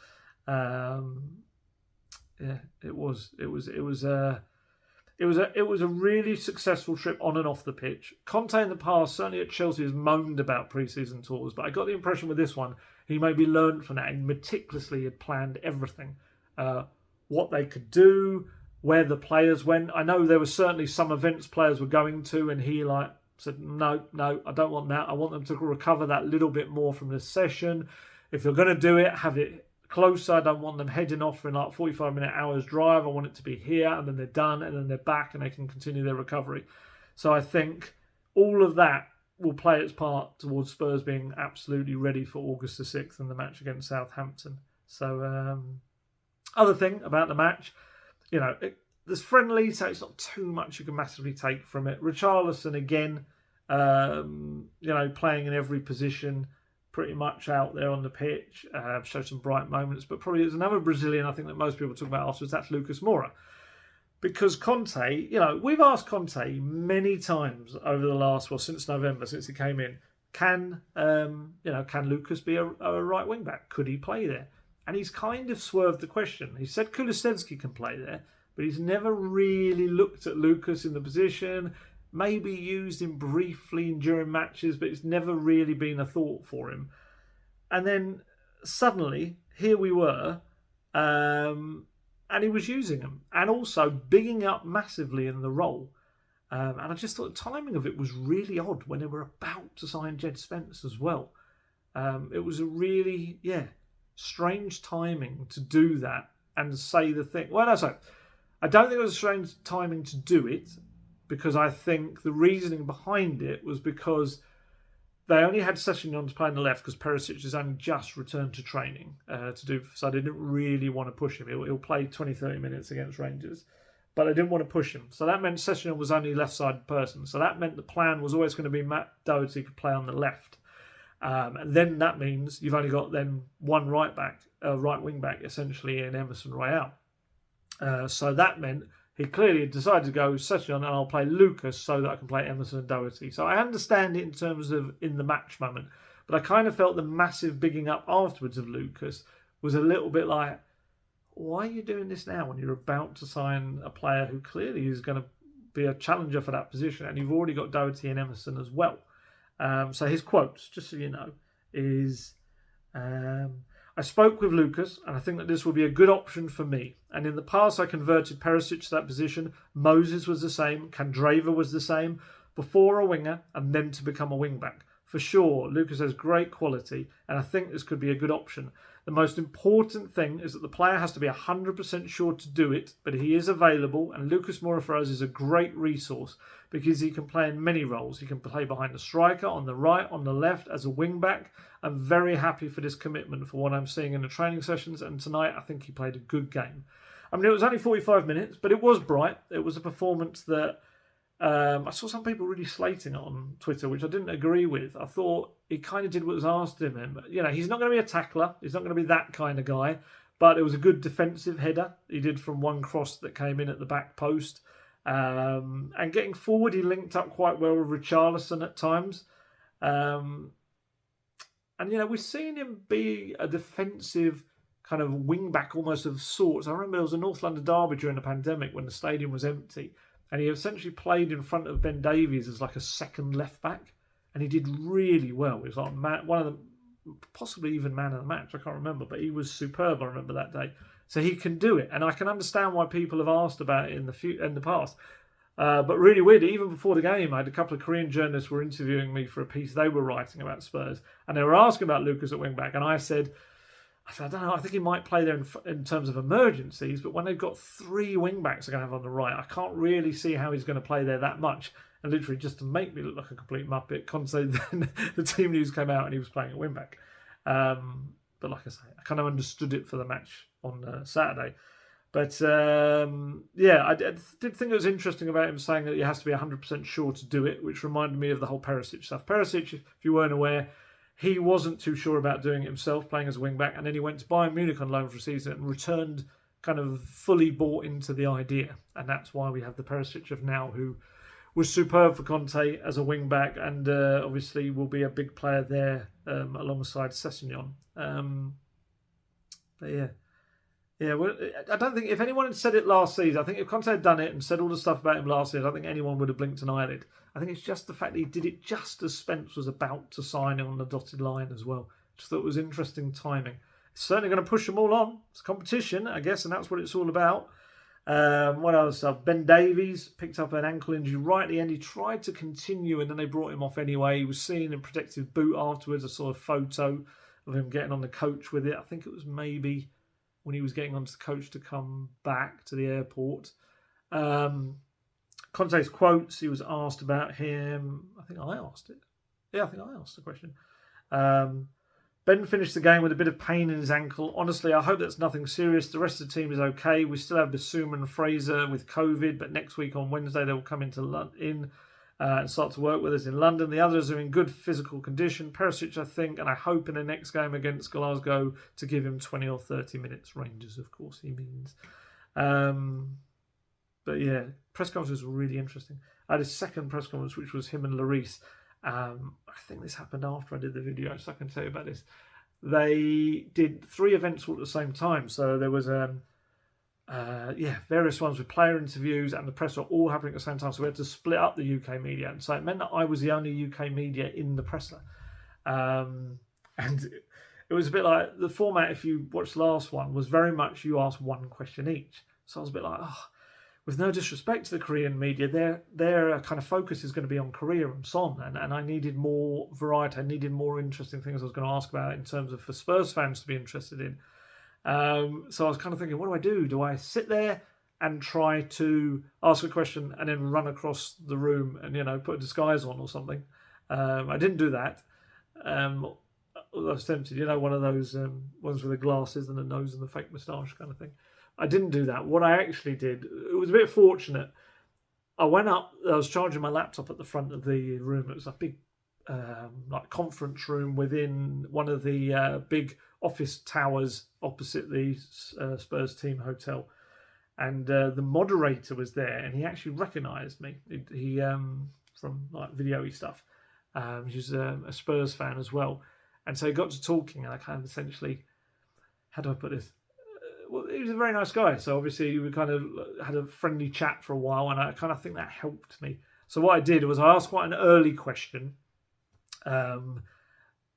It was a really successful trip on and off the pitch. Conte in the past, certainly at Chelsea, has moaned about pre-season tours, but I got the impression with this one, he maybe learned from that and meticulously had planned everything. What they could do, where the players went. I know there were certainly some events players were going to, and he said, no, I don't want that. I want them to recover that little bit more from this session. If you're going to do it, have it closer. I don't want them heading off in 45-minute hours drive. I want it to be here, and then they're done, and then they're back, and they can continue their recovery. So I think all of that will play its part towards Spurs being absolutely ready for August the 6th and the match against Southampton. So, other thing about the match, there's friendly, so it's not too much you can massively take from it. Richarlison again, playing in every position, pretty much out there on the pitch, showed some bright moments, but probably there's another Brazilian I think that most people talk about afterwards, that's Lucas Moura. Because Conte, we've asked Conte many times over the last, since November, since he came in, can Lucas be a right wing back? Could he play there? And he's kind of swerved the question. He said Kulusevski can play there, but he's never really looked at Lucas in the position, maybe used him briefly during matches, but it's never really been a thought for him. And then suddenly, here we were, and he was using him, and also bigging up massively in the role. And I just thought the timing of it was really odd when they were about to sign Djed Spence as well. It was a really, strange timing to do that and say the thing. Well, no, sorry. I don't think it was a strange timing to do it, because I think the reasoning behind it was because they only had Sessegnon to play on the left because Perisic has only just returned to training so they didn't really want to push him. He'll play 20-30 minutes against Rangers, but they didn't want to push him. So that meant Sessegnon was only a left-sided person. So that meant the plan was always going to be Matt Doherty could play on the left. And then that means you've only got then one right wing back, essentially, in Emerson Royale. So that meant he clearly decided to go Sessegnon and I'll play Lucas so that I can play Emerson and Doherty. So I understand it in terms of in the match moment, but I kind of felt the massive bigging up afterwards of Lucas was a little bit like, why are you doing this now when you're about to sign a player who clearly is going to be a challenger for that position, and you've already got Doherty and Emerson as well? So his quotes, just so you know, is I spoke with Lucas, and I think that this will be a good option for me. And in the past, I converted Perisic to that position. Moses was the same. Kandreva was the same. Before a winger, and then to become a wing-back. For sure, Lucas has great quality, and I think this could be a good option. The most important thing is that the player has to be 100% sure to do it, but he is available, and Lucas Moura for us is a great resource because he can play in many roles. He can play behind the striker, on the right, on the left, as a wing-back. I'm very happy for this commitment for what I'm seeing in the training sessions, and tonight I think he played a good game. I mean, it was only 45 minutes, but it was bright. It was a performance that I saw some people really slating it on Twitter, which I didn't agree with. I thought he kind of did what was asked of him. You know, he's not going to be a tackler. He's not going to be that kind of guy. But it was a good defensive header he did from one cross that came in at the back post. And getting forward, he linked up quite well with Richarlison at times. And, you know, we've seen him be a defensive kind of wing-back almost of sorts. I remember there was a North London derby during the pandemic when the stadium was empty. And he essentially played in front of Ben Davies as like a second left back, and he did really well. He was like one of the, possibly even man of the match. I can't remember, but he was superb. I remember that day. So he can do it, and I can understand why people have asked about it in the past. But really weird. Even before the game, I had a couple of Korean journalists were interviewing me for a piece they were writing about Spurs, and they were asking about Lucas at wing back, and I said, I don't know, I think he might play there in terms of emergencies, but when they've got 3 wing-backs they're going to have on the right, I can't really see how he's going to play there that much. And literally, just to make me look like a complete muppet, Conte, then the team news came out and he was playing at wing-back. But like I say, I kind of understood it for the match on Saturday. But yeah, I did think it was interesting about him saying that he has to be 100% sure to do it, which reminded me of the whole Perisic stuff. Perisic, if you weren't aware, he wasn't too sure about doing it himself, playing as a wing-back, and then he went to Bayern Munich on loan for a season and returned kind of fully bought into the idea. And that's why we have the Perisic of now, who was superb for Conte as a wing-back and obviously will be a big player there alongside Sessegnon. But yeah. Yeah, well, I don't think if anyone had said it last season, I think if Conte had done it and said all the stuff about him last season, I don't think anyone would have blinked an eyelid. I think it's just the fact that he did it just as Spence was about to sign on the dotted line as well. Just thought it was interesting timing. It's certainly going to push them all on. It's competition, I guess, and that's what it's all about. What else? Ben Davies picked up an ankle injury right at the end. He tried to continue and then they brought him off anyway. He was seen in protective boot afterwards. I saw a photo of him getting on the coach with it. I think it was maybe when he was getting onto the coach to come back to the airport. Conte's quotes, he was asked about him. I think I asked it. Yeah, I think I asked the question. Ben finished the game with a bit of pain in his ankle. Honestly, I hope that's nothing serious. The rest of the team is okay. We still have Basuma and Fraser with COVID, but next week on Wednesday they will come in and start to work with us in London. The others are in good physical condition. Perisic, I think, and I hope in the next game against Glasgow to give him 20 or 30 minutes. Rangers, of course, he means. But yeah, press conference was really interesting. I had a second press conference, which was him and Lloris. I think this happened after I did the video, so I can tell you about this. They did 3 events all at the same time. So there was various ones with player interviews and the press were all happening at the same time. So we had to split up the UK media. And so it meant that I was the only UK media in the presser. And it was a bit like the format, if you watched the last one, was very much you asked one question each. So I was a bit like, with no disrespect to the Korean media, their kind of focus is going to be on Korea and Son. And I needed more variety. I needed more interesting things I was going to ask about in terms of for Spurs fans to be interested in. So I was kind of thinking, what do I do? Do I sit there and try to ask a question and then run across the room and, put a disguise on or something? I didn't do that. I was tempted, one of those ones with the glasses and the nose and the fake moustache kind of thing. I didn't do that. What I actually did, it was a bit fortunate. I went up, I was charging my laptop at the front of the room. It was a big conference room within one of the big office towers opposite the Spurs team hotel. And the moderator was there and he actually recognised me. He from video-y stuff. He's a Spurs fan as well. And so he got to talking and I kind of essentially, how do I put this? Well, he was a very nice guy. So obviously we kind of had a friendly chat for a while and I kind of think that helped me. So what I did was I asked quite an early question.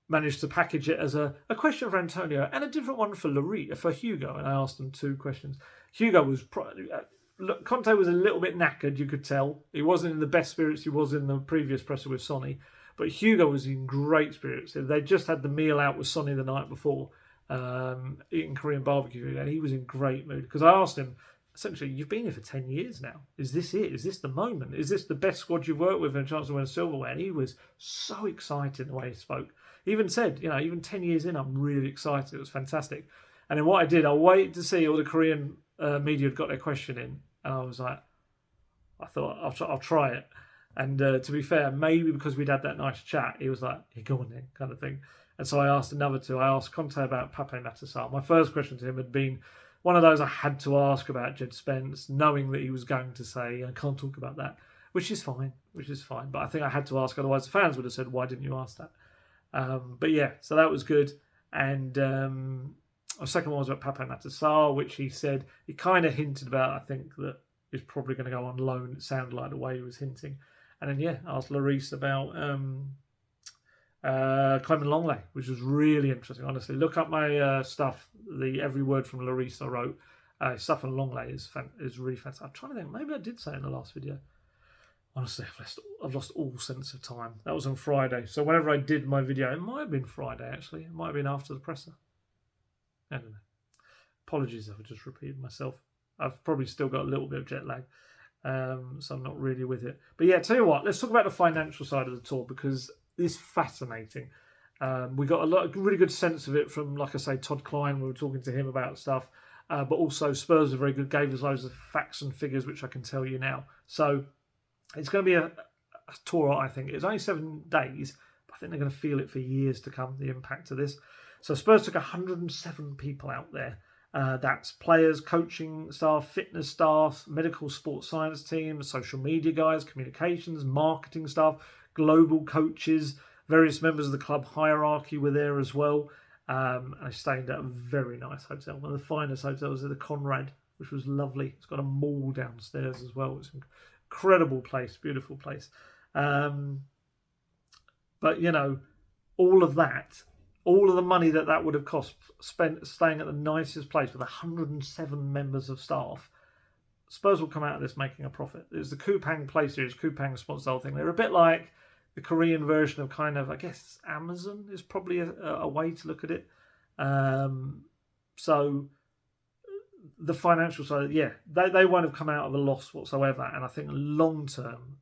managed to package it as a question for Antonio and a different one for Hugo. And I asked him 2 questions. Hugo was... Look, Conte was a little bit knackered, you could tell. He wasn't in the best spirits he was in the previous presser with Sonny. But Hugo was in great spirits. They just had the meal out with Sonny the night before, eating Korean barbecue, and he was in great mood. Because I asked him, essentially, you've been here for 10 years now. Is this it? Is this the moment? Is this the best squad you've worked with and a chance to win a silverware? And he was so excited the way he spoke. He even said, even 10 years in, I'm really excited. It was fantastic. And then what I did, I waited to see all the Korean media had got their question in. And I was like, I thought, I'll try it. And to be fair, maybe because we'd had that nice chat, he was like, "You're going in," kind of thing. And so I asked another 2. I asked Conte about Pape Matar. My first question to him had been one of those I had to ask about Djed Spence, knowing that he was going to say, I can't talk about that, which is fine. But I think I had to ask, otherwise the fans would have said, why didn't you ask that? But yeah, so that was good. And the second one was about Pape Matar, which he said, he kind of hinted about, I think, that he's probably going to go on loan. It sounded like the way he was hinting. And then, I asked Lloris about Clement Longley, which was really interesting, honestly. Look up my stuff, every word from Lloris I wrote. Stuff on Longley is really fantastic. I'm trying to think, maybe I did say in the last video. Honestly, I've lost all sense of time. That was on Friday. So whenever I did my video, it might have been Friday, actually. It might have been after the presser. I don't know. Apologies if I just repeated myself. I've probably still got a little bit of jet lag. So I'm not really with it. But yeah, tell you what, let's talk about the financial side of the tour, because it's fascinating. We got a really good sense of it from, like I say, Todd Klein. We were talking to him about stuff. But also Spurs are very good, gave us loads of facts and figures, which I can tell you now. So it's going to be a tour, I think. It's only 7 days, but I think they're going to feel it for years to come, the impact of this. So Spurs took 107 people out there. That's players, coaching staff, fitness staff, medical sports science teams, social media guys, communications, marketing staff, global coaches, various members of the club hierarchy were there as well. And I stayed at a very nice hotel, one of the finest hotels at the Conrad, which was lovely. It's got a mall downstairs as well. It's an incredible place, beautiful place. But, all of that, all of the money that would have cost spent staying at the nicest place with 107 members of staff, Spurs will come out of this making a profit. There's the Coupang Play Series. Coupang sponsors the whole thing. They're a bit like the Korean version of kind of, I guess, Amazon is probably a way to look at it. So the financial side, they won't have come out of a loss whatsoever. And I think long term,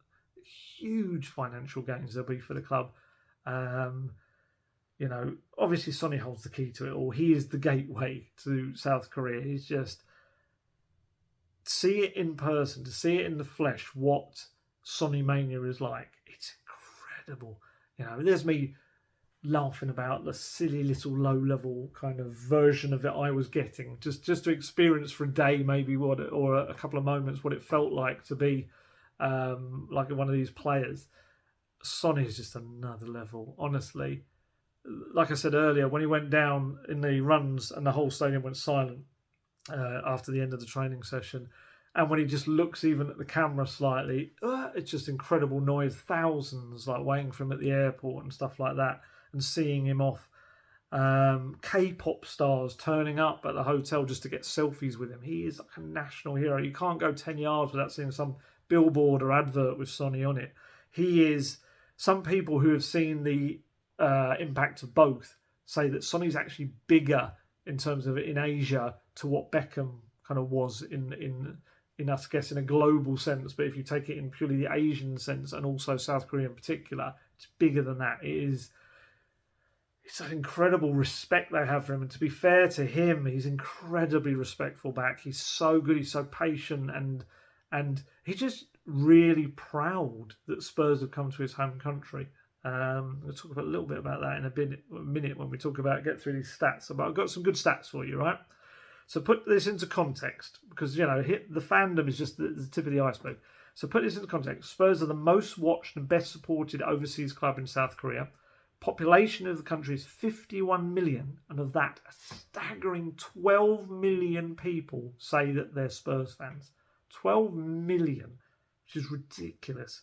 huge financial gains there'll be for the club. Obviously Sonny holds the key to it all. He is the gateway to South Korea. He's just, see it in person, to see it in the flesh, what Sonny Mania is like. It's incredible. There's me laughing about the silly little low-level kind of version of it I was getting, just to experience for a day maybe or a couple of moments what it felt like to be like one of these players. Sonny is just another level, honestly. Like I said earlier, when he went down in the runs and the whole stadium went silent after the end of the training session, and when he just looks even at the camera slightly, it's just incredible noise. Thousands waiting for him at the airport and stuff like that, and seeing him off. K-pop stars turning up at the hotel just to get selfies with him. He is like a national hero. You can't go 10 yards without seeing some billboard or advert with Sonny on it. He is... Some people who have seen the impact of both say that Sonny's actually bigger in terms of in Asia to what Beckham kind of was in I guess in a global sense, but if you take it in purely the Asian sense and also South Korea in particular, it's bigger than that. It's an incredible respect they have for him, and to be fair to him, he's incredibly respectful back. He's so good, he's so patient, and he's just really proud that Spurs have come to his home country. We'll talk a little bit about that in a minute when we talk about get through these stats. But I've got some good stats for you, right? So put this into context, because the fandom is just the tip of the iceberg. So put this into context. Spurs are the most watched and best supported overseas club in South Korea. Population of the country is 51 million, and of that, a staggering 12 million people say that they're Spurs fans. 12 million, which is ridiculous.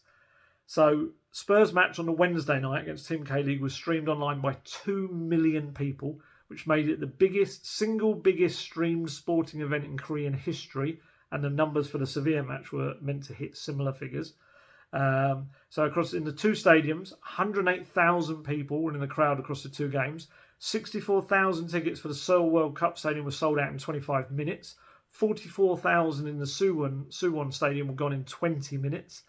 So Spurs match on the Wednesday night against Team K-League was streamed online by 2 million people, which made it the single biggest streamed sporting event in Korean history, and the numbers for the Sevilla match were meant to hit similar figures. So across in the two stadiums, 108,000 people were in the crowd across the two games. 64,000 tickets for the Seoul World Cup Stadium were sold out in 25 minutes. 44,000 in the Suwon Stadium were gone in 20 minutes.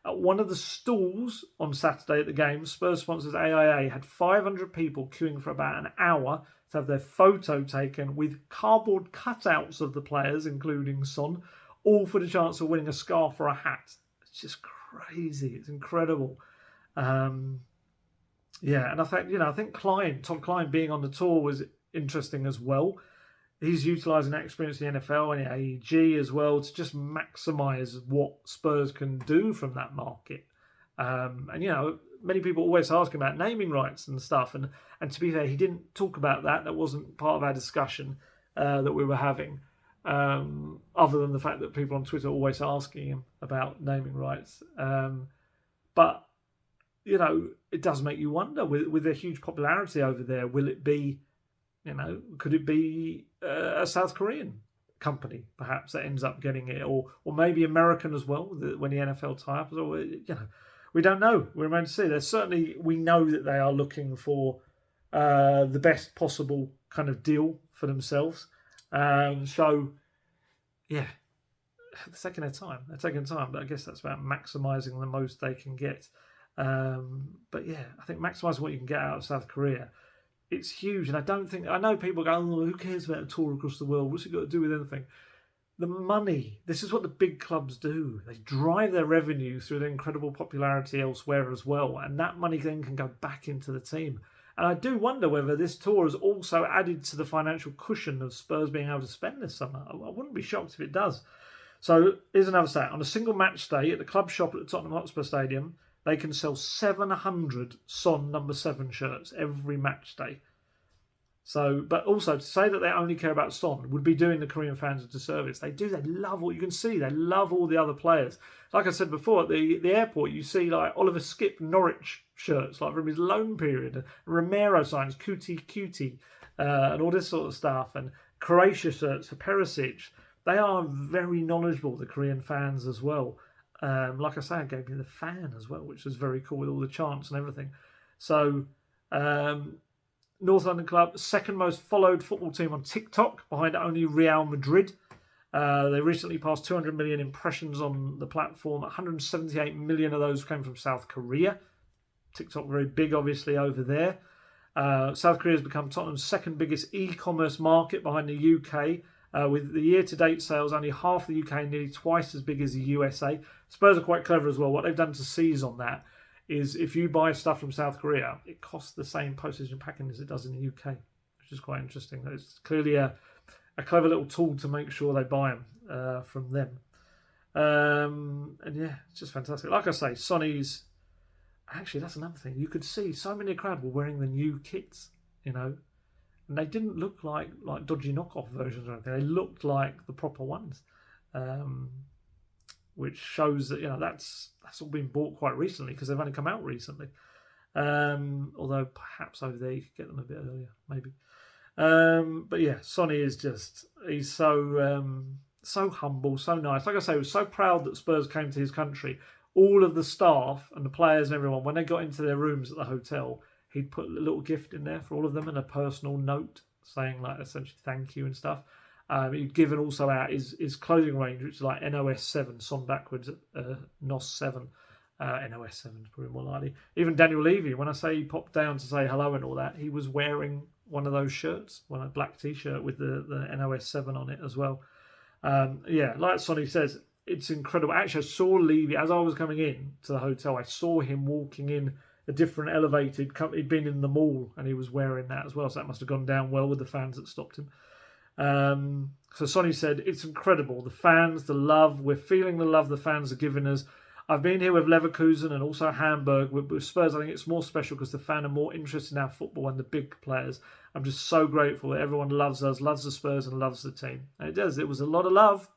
At one of the stalls on Saturday at the game, Spurs sponsors AIA had 500 people queuing for about an hour to have their photo taken with cardboard cutouts of the players, including Son, all for the chance of winning a scarf or a hat. It's just crazy. It's incredible. And I think Tom Klein being on the tour was interesting as well. He's utilising that experience in the NFL and AEG as well to just maximise what Spurs can do from that market. Many people always ask about naming rights and stuff. And to be fair, he didn't talk about that. That wasn't part of our discussion that we were having. Other than the fact that people on Twitter are always asking him about naming rights. But, it does make you wonder, with their huge popularity over there, will it be, could it be a South Korean company, perhaps, that ends up getting it, or maybe American as well, when the NFL tie up? Or, we don't know. We remain to see. We know that they are looking for the best possible kind of deal for themselves. They're taking their time. But I guess that's about maximising the most they can get. I think maximising what you can get out of South Korea, it's huge. And I know people go, oh, who cares about a tour across the world? What's it got to do with anything? The money. This is what the big clubs do. They drive their revenue through their incredible popularity elsewhere as well. And that money then can go back into the team. And I do wonder whether this tour has also added to the financial cushion of Spurs being able to spend this summer. I wouldn't be shocked if it does. So here's another stat. On a single match day at the club shop at the Tottenham Hotspur Stadium, they can sell 700 Son number 7 shirts every match day. So, but also to say that they only care about Son would be doing the Korean fans a disservice. They do. They love what you can see. They love all the other players. Like I said before, at the airport, you see like Oliver Skip Norwich shirts, like from his loan period. Romero signs Cutie, and all this sort of stuff. And Croatia shirts for Perisic. They are very knowledgeable, the Korean fans as well. Like I say, I gave you the fan as well, which was very cool with all the chants and everything. So, North London club, second most followed football team on TikTok, behind only Real Madrid. They recently passed 200 million impressions on the platform. 178 million of those came from South Korea. TikTok very big, obviously, over there. South Korea has become Tottenham's second biggest e-commerce market behind the UK. With the year-to-date sales only half the UK and nearly twice as big as the USA. Spurs are quite clever as well. What they've done to seize on that is if you buy stuff from South Korea, it costs the same postage and packing as it does in the UK, which is quite interesting. It's clearly a clever little tool to make sure they buy them from them. It's just fantastic. Like I say, Sonny's... Actually, that's another thing. You could see so many crowd were wearing the new kits, and they didn't look like dodgy knockoff versions or anything. They looked like the proper ones, which shows that that's all been bought quite recently because they've only come out recently. Although perhaps over there you could get them a bit earlier, maybe. Sonny is he's so humble, so nice. Like I say, he was so proud that Spurs came to his country. All of the staff and the players and everyone, when they got into their rooms at the hotel, he'd put a little gift in there for all of them and a personal note saying, like, essentially thank you and stuff. He'd given also out his clothing range, which is like NOS 7, Son backwards, NOS 7. NOS 7 is probably more likely. Even Daniel Levy, when I say he popped down to say hello and all that, he was wearing one of those shirts, a black T-shirt with the NOS 7 on it as well. Like Sonny says, it's incredible. Actually, I saw Levy, as I was coming in to the hotel, I saw him walking in a different elevated company. He'd been in the mall and he was wearing that as well, so that must have gone down well with the fans that stopped him. So Sonny said, it's incredible. The fans, the love, we're feeling the love the fans are giving us. I've been here with Leverkusen and also Hamburg. With Spurs, I think it's more special because the fans are more interested in our football and the big players. I'm just so grateful that everyone loves us, loves the Spurs and loves the team. And it does. It was a lot of love.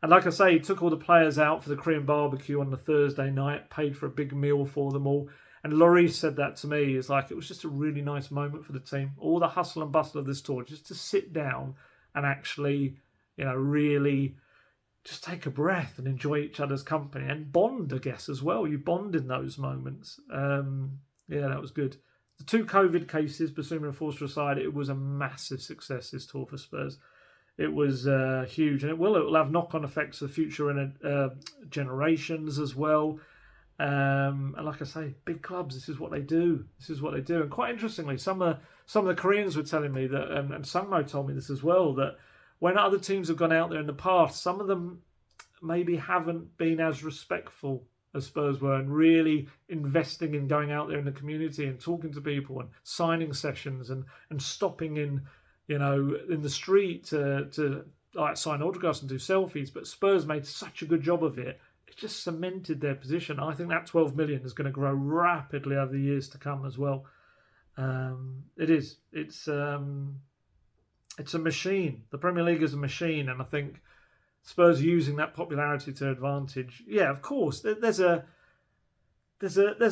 And like I say, he took all the players out for the Korean barbecue on the Thursday night, paid for a big meal for them all. And Lloris said that to me, is like, it was just a really nice moment for the team. All the hustle and bustle of this tour, just to sit down and actually, really just take a breath and enjoy each other's company and bond, I guess, as well. You bond in those moments. That was good. The 2 COVID cases, Basuma and Forster aside, it was a massive success, this tour for Spurs. It was huge, and it will have knock-on effects for future generations as well. And like I say, big clubs, this is what they do. And quite interestingly, some of the Koreans were telling me that, and Sangmo told me this as well, that when other teams have gone out there in the past, some of them maybe haven't been as respectful as Spurs were, and really investing in going out there in the community and talking to people and signing sessions and stopping in the street to like sign autographs and do selfies. But Spurs made such a good job of it. It just cemented their position. I think that 12 million is going to grow rapidly over the years to come as well. It is. It's a machine. The Premier League is a machine, and I think Spurs using that popularity to advantage. Yeah, of course. There's a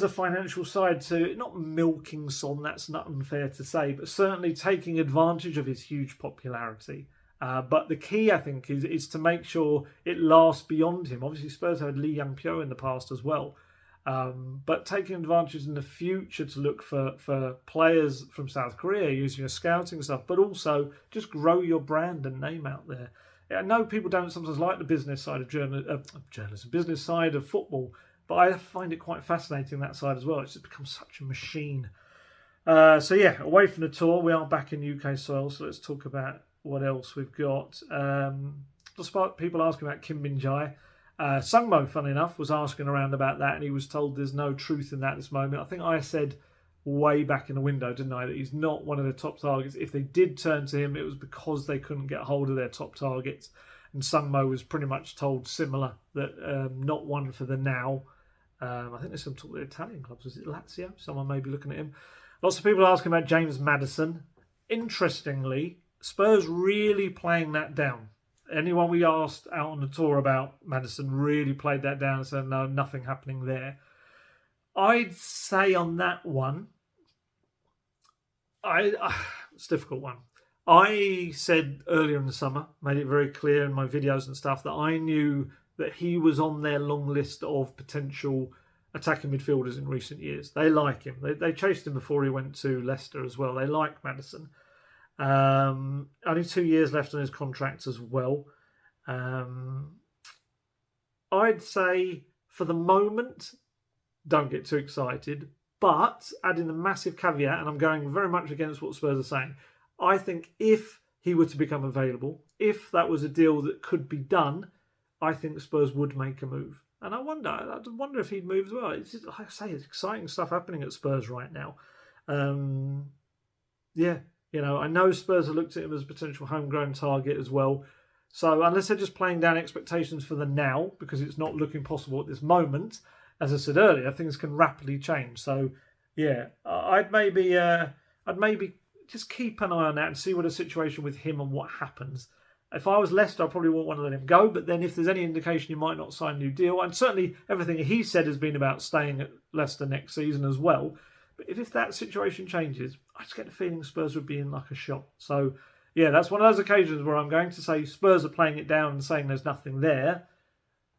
financial side to it. Not milking Son, that's not unfair to say, but certainly taking advantage of his huge popularity. But the key, I think, is to make sure it lasts beyond him. Obviously, Spurs had Lee Young-pyo in the past as well. But taking advantage in the future to look for players from South Korea using your scouting stuff, but also just grow your brand and name out there. I know people don't sometimes like the business side of journalism, business side of football, but I find it quite fascinating, that side as well. It's just become such a machine. Away from the tour, we are back in UK soil, so let's talk about what else we've got. Despite people asking about Kim Min-jae, Sungmo, funny enough, was asking around about that, and he was told there's no truth in that at this moment. I think I said way back in the window, didn't I, that he's not one of the top targets. If they did turn to him, it was because they couldn't get hold of their top targets. And Sungmo was pretty much told similar, that not one for the now. I think there's some talk of the Italian clubs. Was it Lazio? Someone may be looking at him. Lots of people asking about James Maddison. Interestingly, Spurs really playing that down. Anyone we asked out on the tour about Maddison really played that down and said, no, nothing happening there. I'd say on that one, it's a difficult one. I said earlier in the summer, made it very clear in my videos and stuff, that I knew that he was on their long list of potential attacking midfielders in recent years. They like him. They chased him before he went to Leicester as well. They like Maddison. Only 2 years left on his contract as well. I'd say for the moment, don't get too excited. But adding the massive caveat, and I'm going very much against what Spurs are saying, I think if he were to become available, if that was a deal that could be done, I think Spurs would make a move. And I wonder if he'd move as well. It's just, like I say, it's exciting stuff happening at Spurs right now. I know Spurs have looked at him as a potential homegrown target as well. So unless they're just playing down expectations for the now, because it's not looking possible at this moment, as I said earlier, things can rapidly change. So yeah, I'd maybe just keep an eye on that and see what the situation with him and what happens. If I was Leicester, I probably wouldn't want to let him go. But then if there's any indication he might not sign a new deal, and certainly everything he said has been about staying at Leicester next season as well. But if that situation changes, I just get the feeling Spurs would be in like a shot. So yeah, that's one of those occasions where I'm going to say Spurs are playing it down and saying there's nothing there.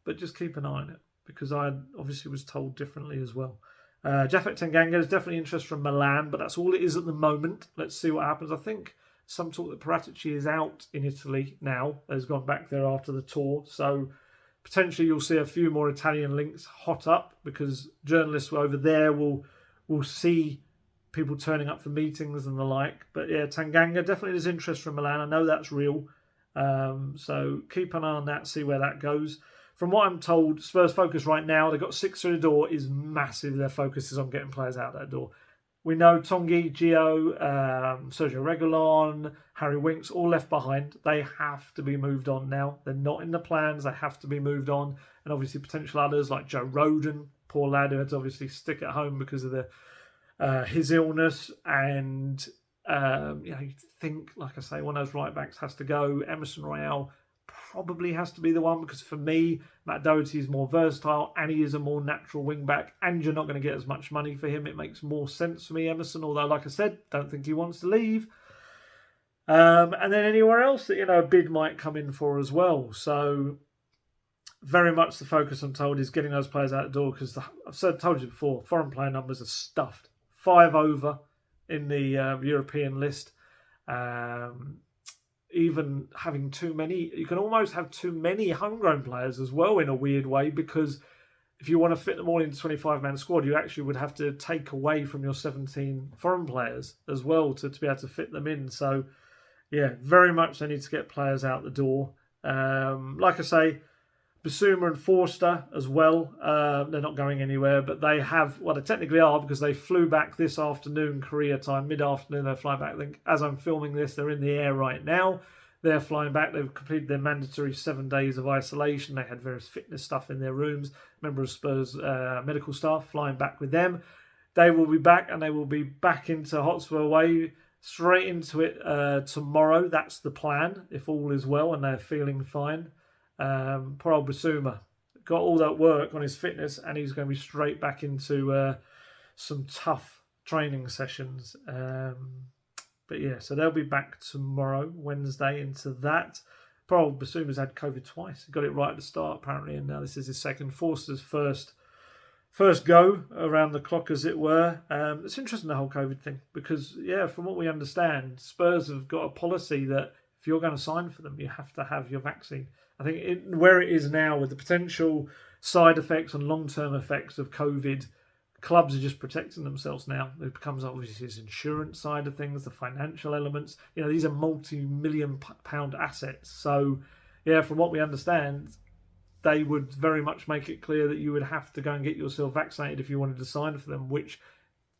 But just keep an eye on it, because I obviously was told differently as well. Japhet Tanganga, there's definitely interest from Milan, but that's all it is at the moment. Let's see what happens. I think some talk that Paratici is out in Italy now, has gone back there after the tour. So potentially you'll see a few more Italian links hot up, because journalists over there will see people turning up for meetings and the like. But yeah, Tanganga, definitely there's interest from Milan. I know that's real. So keep an eye on that, see where that goes. From what I'm told, Spurs' focus right now, they've got 6 through the door, is massive. Their focus is on getting players out that door. We know Tanguy, Gio, Sergio Reguilon, Harry Winks, all left behind. They have to be moved on now. They're not in the plans. They have to be moved on. And obviously potential others like Joe Rodon, poor lad who had to obviously stick at home because of his illness. And you think, like I say, one of those right backs has to go. Emerson Royale probably has to be the one, because for me, Matt Doherty is more versatile and he is a more natural wing-back, and you're not going to get as much money for him. It makes more sense for me, Emerson, although, like I said, don't think he wants to leave. And then anywhere else that, a bid might come in for as well. So very much the focus, I'm told, is getting those players out the door, because I've told you before, foreign player numbers are stuffed. 5 over in the European list. Even having too many, you can almost have too many homegrown players as well, in a weird way, because if you want to fit them all into 25-man squad, you actually would have to take away from your 17 foreign players as well to be able to fit them in. So, yeah, very much they need to get players out the door. Like I say, Basuma and Forster as well. They're not going anywhere, but they have, well, they technically are, because they flew back this afternoon, Korea time, mid-afternoon. They're flying back. I think as I'm filming this, they're in the air right now. They're flying back. They've completed their mandatory 7 days of isolation. They had various fitness stuff in their rooms. Member of Spurs medical staff flying back with them. They will be back, and they will be back into Hotspur away, straight into it tomorrow. That's the plan, if all is well and they're feeling fine. Poor old Basuma got all that work on his fitness, and he's going to be straight back into some tough training sessions. But yeah, so they'll be back tomorrow, Wednesday, into that. Poor old Basuma's had COVID twice. He got it right at the start, apparently, and now this is his second. Forster's first go around the clock, as it were. It's interesting, the whole COVID thing, because, yeah, from what we understand, Spurs have got a policy that if you're going to sign for them, you have to have your vaccine. I think where it is now, with the potential side effects and long-term effects of COVID, clubs are just protecting themselves now. It becomes obviously this insurance side of things, the financial elements. These are multi-million pound assets. So, yeah, from what we understand, they would very much make it clear that you would have to go and get yourself vaccinated if you wanted to sign for them, which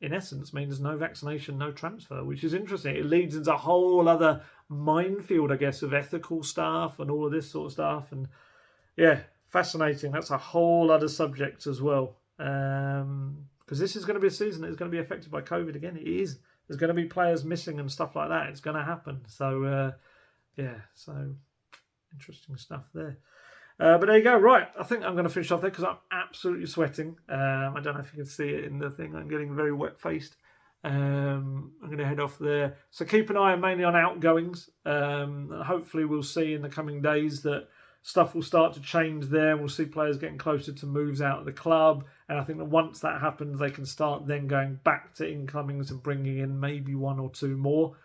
in essence means no vaccination, no transfer, which is interesting. It leads into a whole other minefield, I guess, of ethical stuff and all of this sort of stuff. And yeah, fascinating. That's a whole other subject as well. Because this is going to be a season that is going to be affected by COVID again. It is. There's going to be players missing and stuff like that. It's going to happen. So, yeah, so interesting stuff there. But there you go. Right, I think I'm going to finish off there because I'm absolutely sweating. I don't know if you can see it in the thing. I'm getting very wet-faced. I'm going to head off there. So keep an eye mainly on outgoings. Hopefully we'll see in the coming days that stuff will start to change there. We'll see players getting closer to moves out of the club. And I think that once that happens, they can start then going back to incomings and bringing in maybe 1 or 2 more.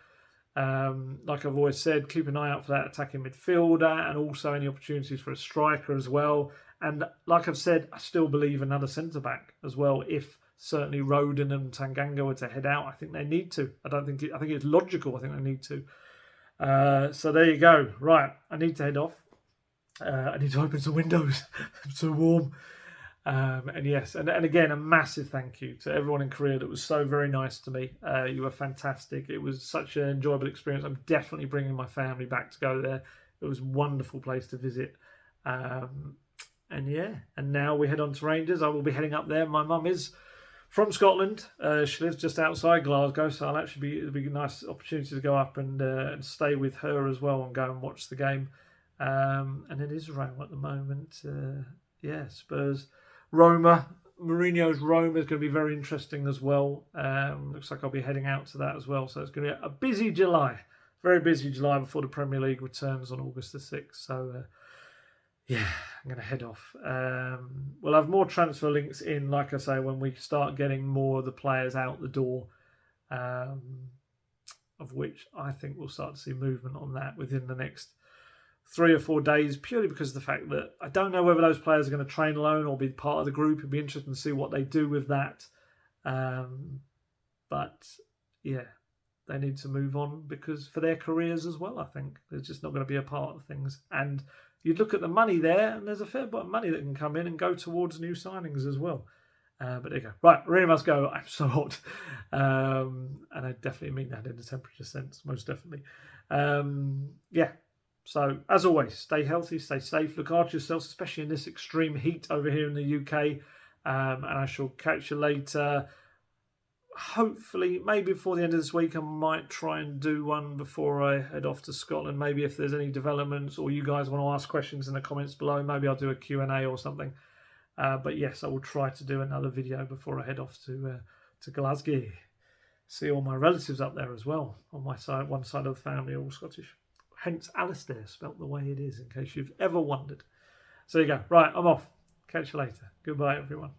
Like I've always said, keep an eye out for that attacking midfielder and also any opportunities for a striker as well. And like I've said, I still believe another centre-back as well. If certainly Rodon and Tanganga were to head out, I think they need to. I think it's logical. I think they need to. So there you go. Right, I need to head off. I need to open some windows. It's so warm. And yes, and again, a massive thank you to everyone in Korea that was so very nice to me. You were fantastic. It was such an enjoyable experience. I'm definitely bringing my family back to go there. It was a wonderful place to visit. And yeah, and now we head on to Rangers. I will be heading up there. My mum is from Scotland. She lives just outside Glasgow, so it'll be a nice opportunity to go up and stay with her as well and go and watch the game. And in Israel at the moment, yeah, Spurs. Roma, Mourinho's Roma is going to be very interesting as well. Looks like I'll be heading out to that as well. So it's going to be a busy July, very busy July before the Premier League returns on August the 6th. So, yeah, I'm going to head off. We'll have more transfer links in, like I say, when we start getting more of the players out the door, of which I think we'll start to see movement on that within the next 3 or 4 days, purely because of the fact that I don't know whether those players are going to train alone or be part of the group. It'd be interesting to see what they do with that. But yeah, they need to move on because for their careers as well, I think they're just not going to be a part of things. And you'd look at the money there, and there's a fair bit of money that can come in and go towards new signings as well. But there you go. Right, really must go. I'm so hot. And I definitely mean that in the temperature sense, most definitely. Yeah. So, as always, stay healthy, stay safe, look after yourselves, especially in this extreme heat over here in the UK. And I shall catch you later. hopefully, maybe before the end of this week, I might try and do one before I head off to Scotland. Maybe if there's any developments or you guys want to ask questions in the comments below, maybe I'll do a Q&A or something. But yes, I will try to do another video before I head off to Glasgow. See all my relatives up there as well. On my side, one side of the family, all Scottish. Hence Alistair, spelt the way it is, in case you've ever wondered. So there you go. Right, I'm off. Catch you later. Goodbye, everyone.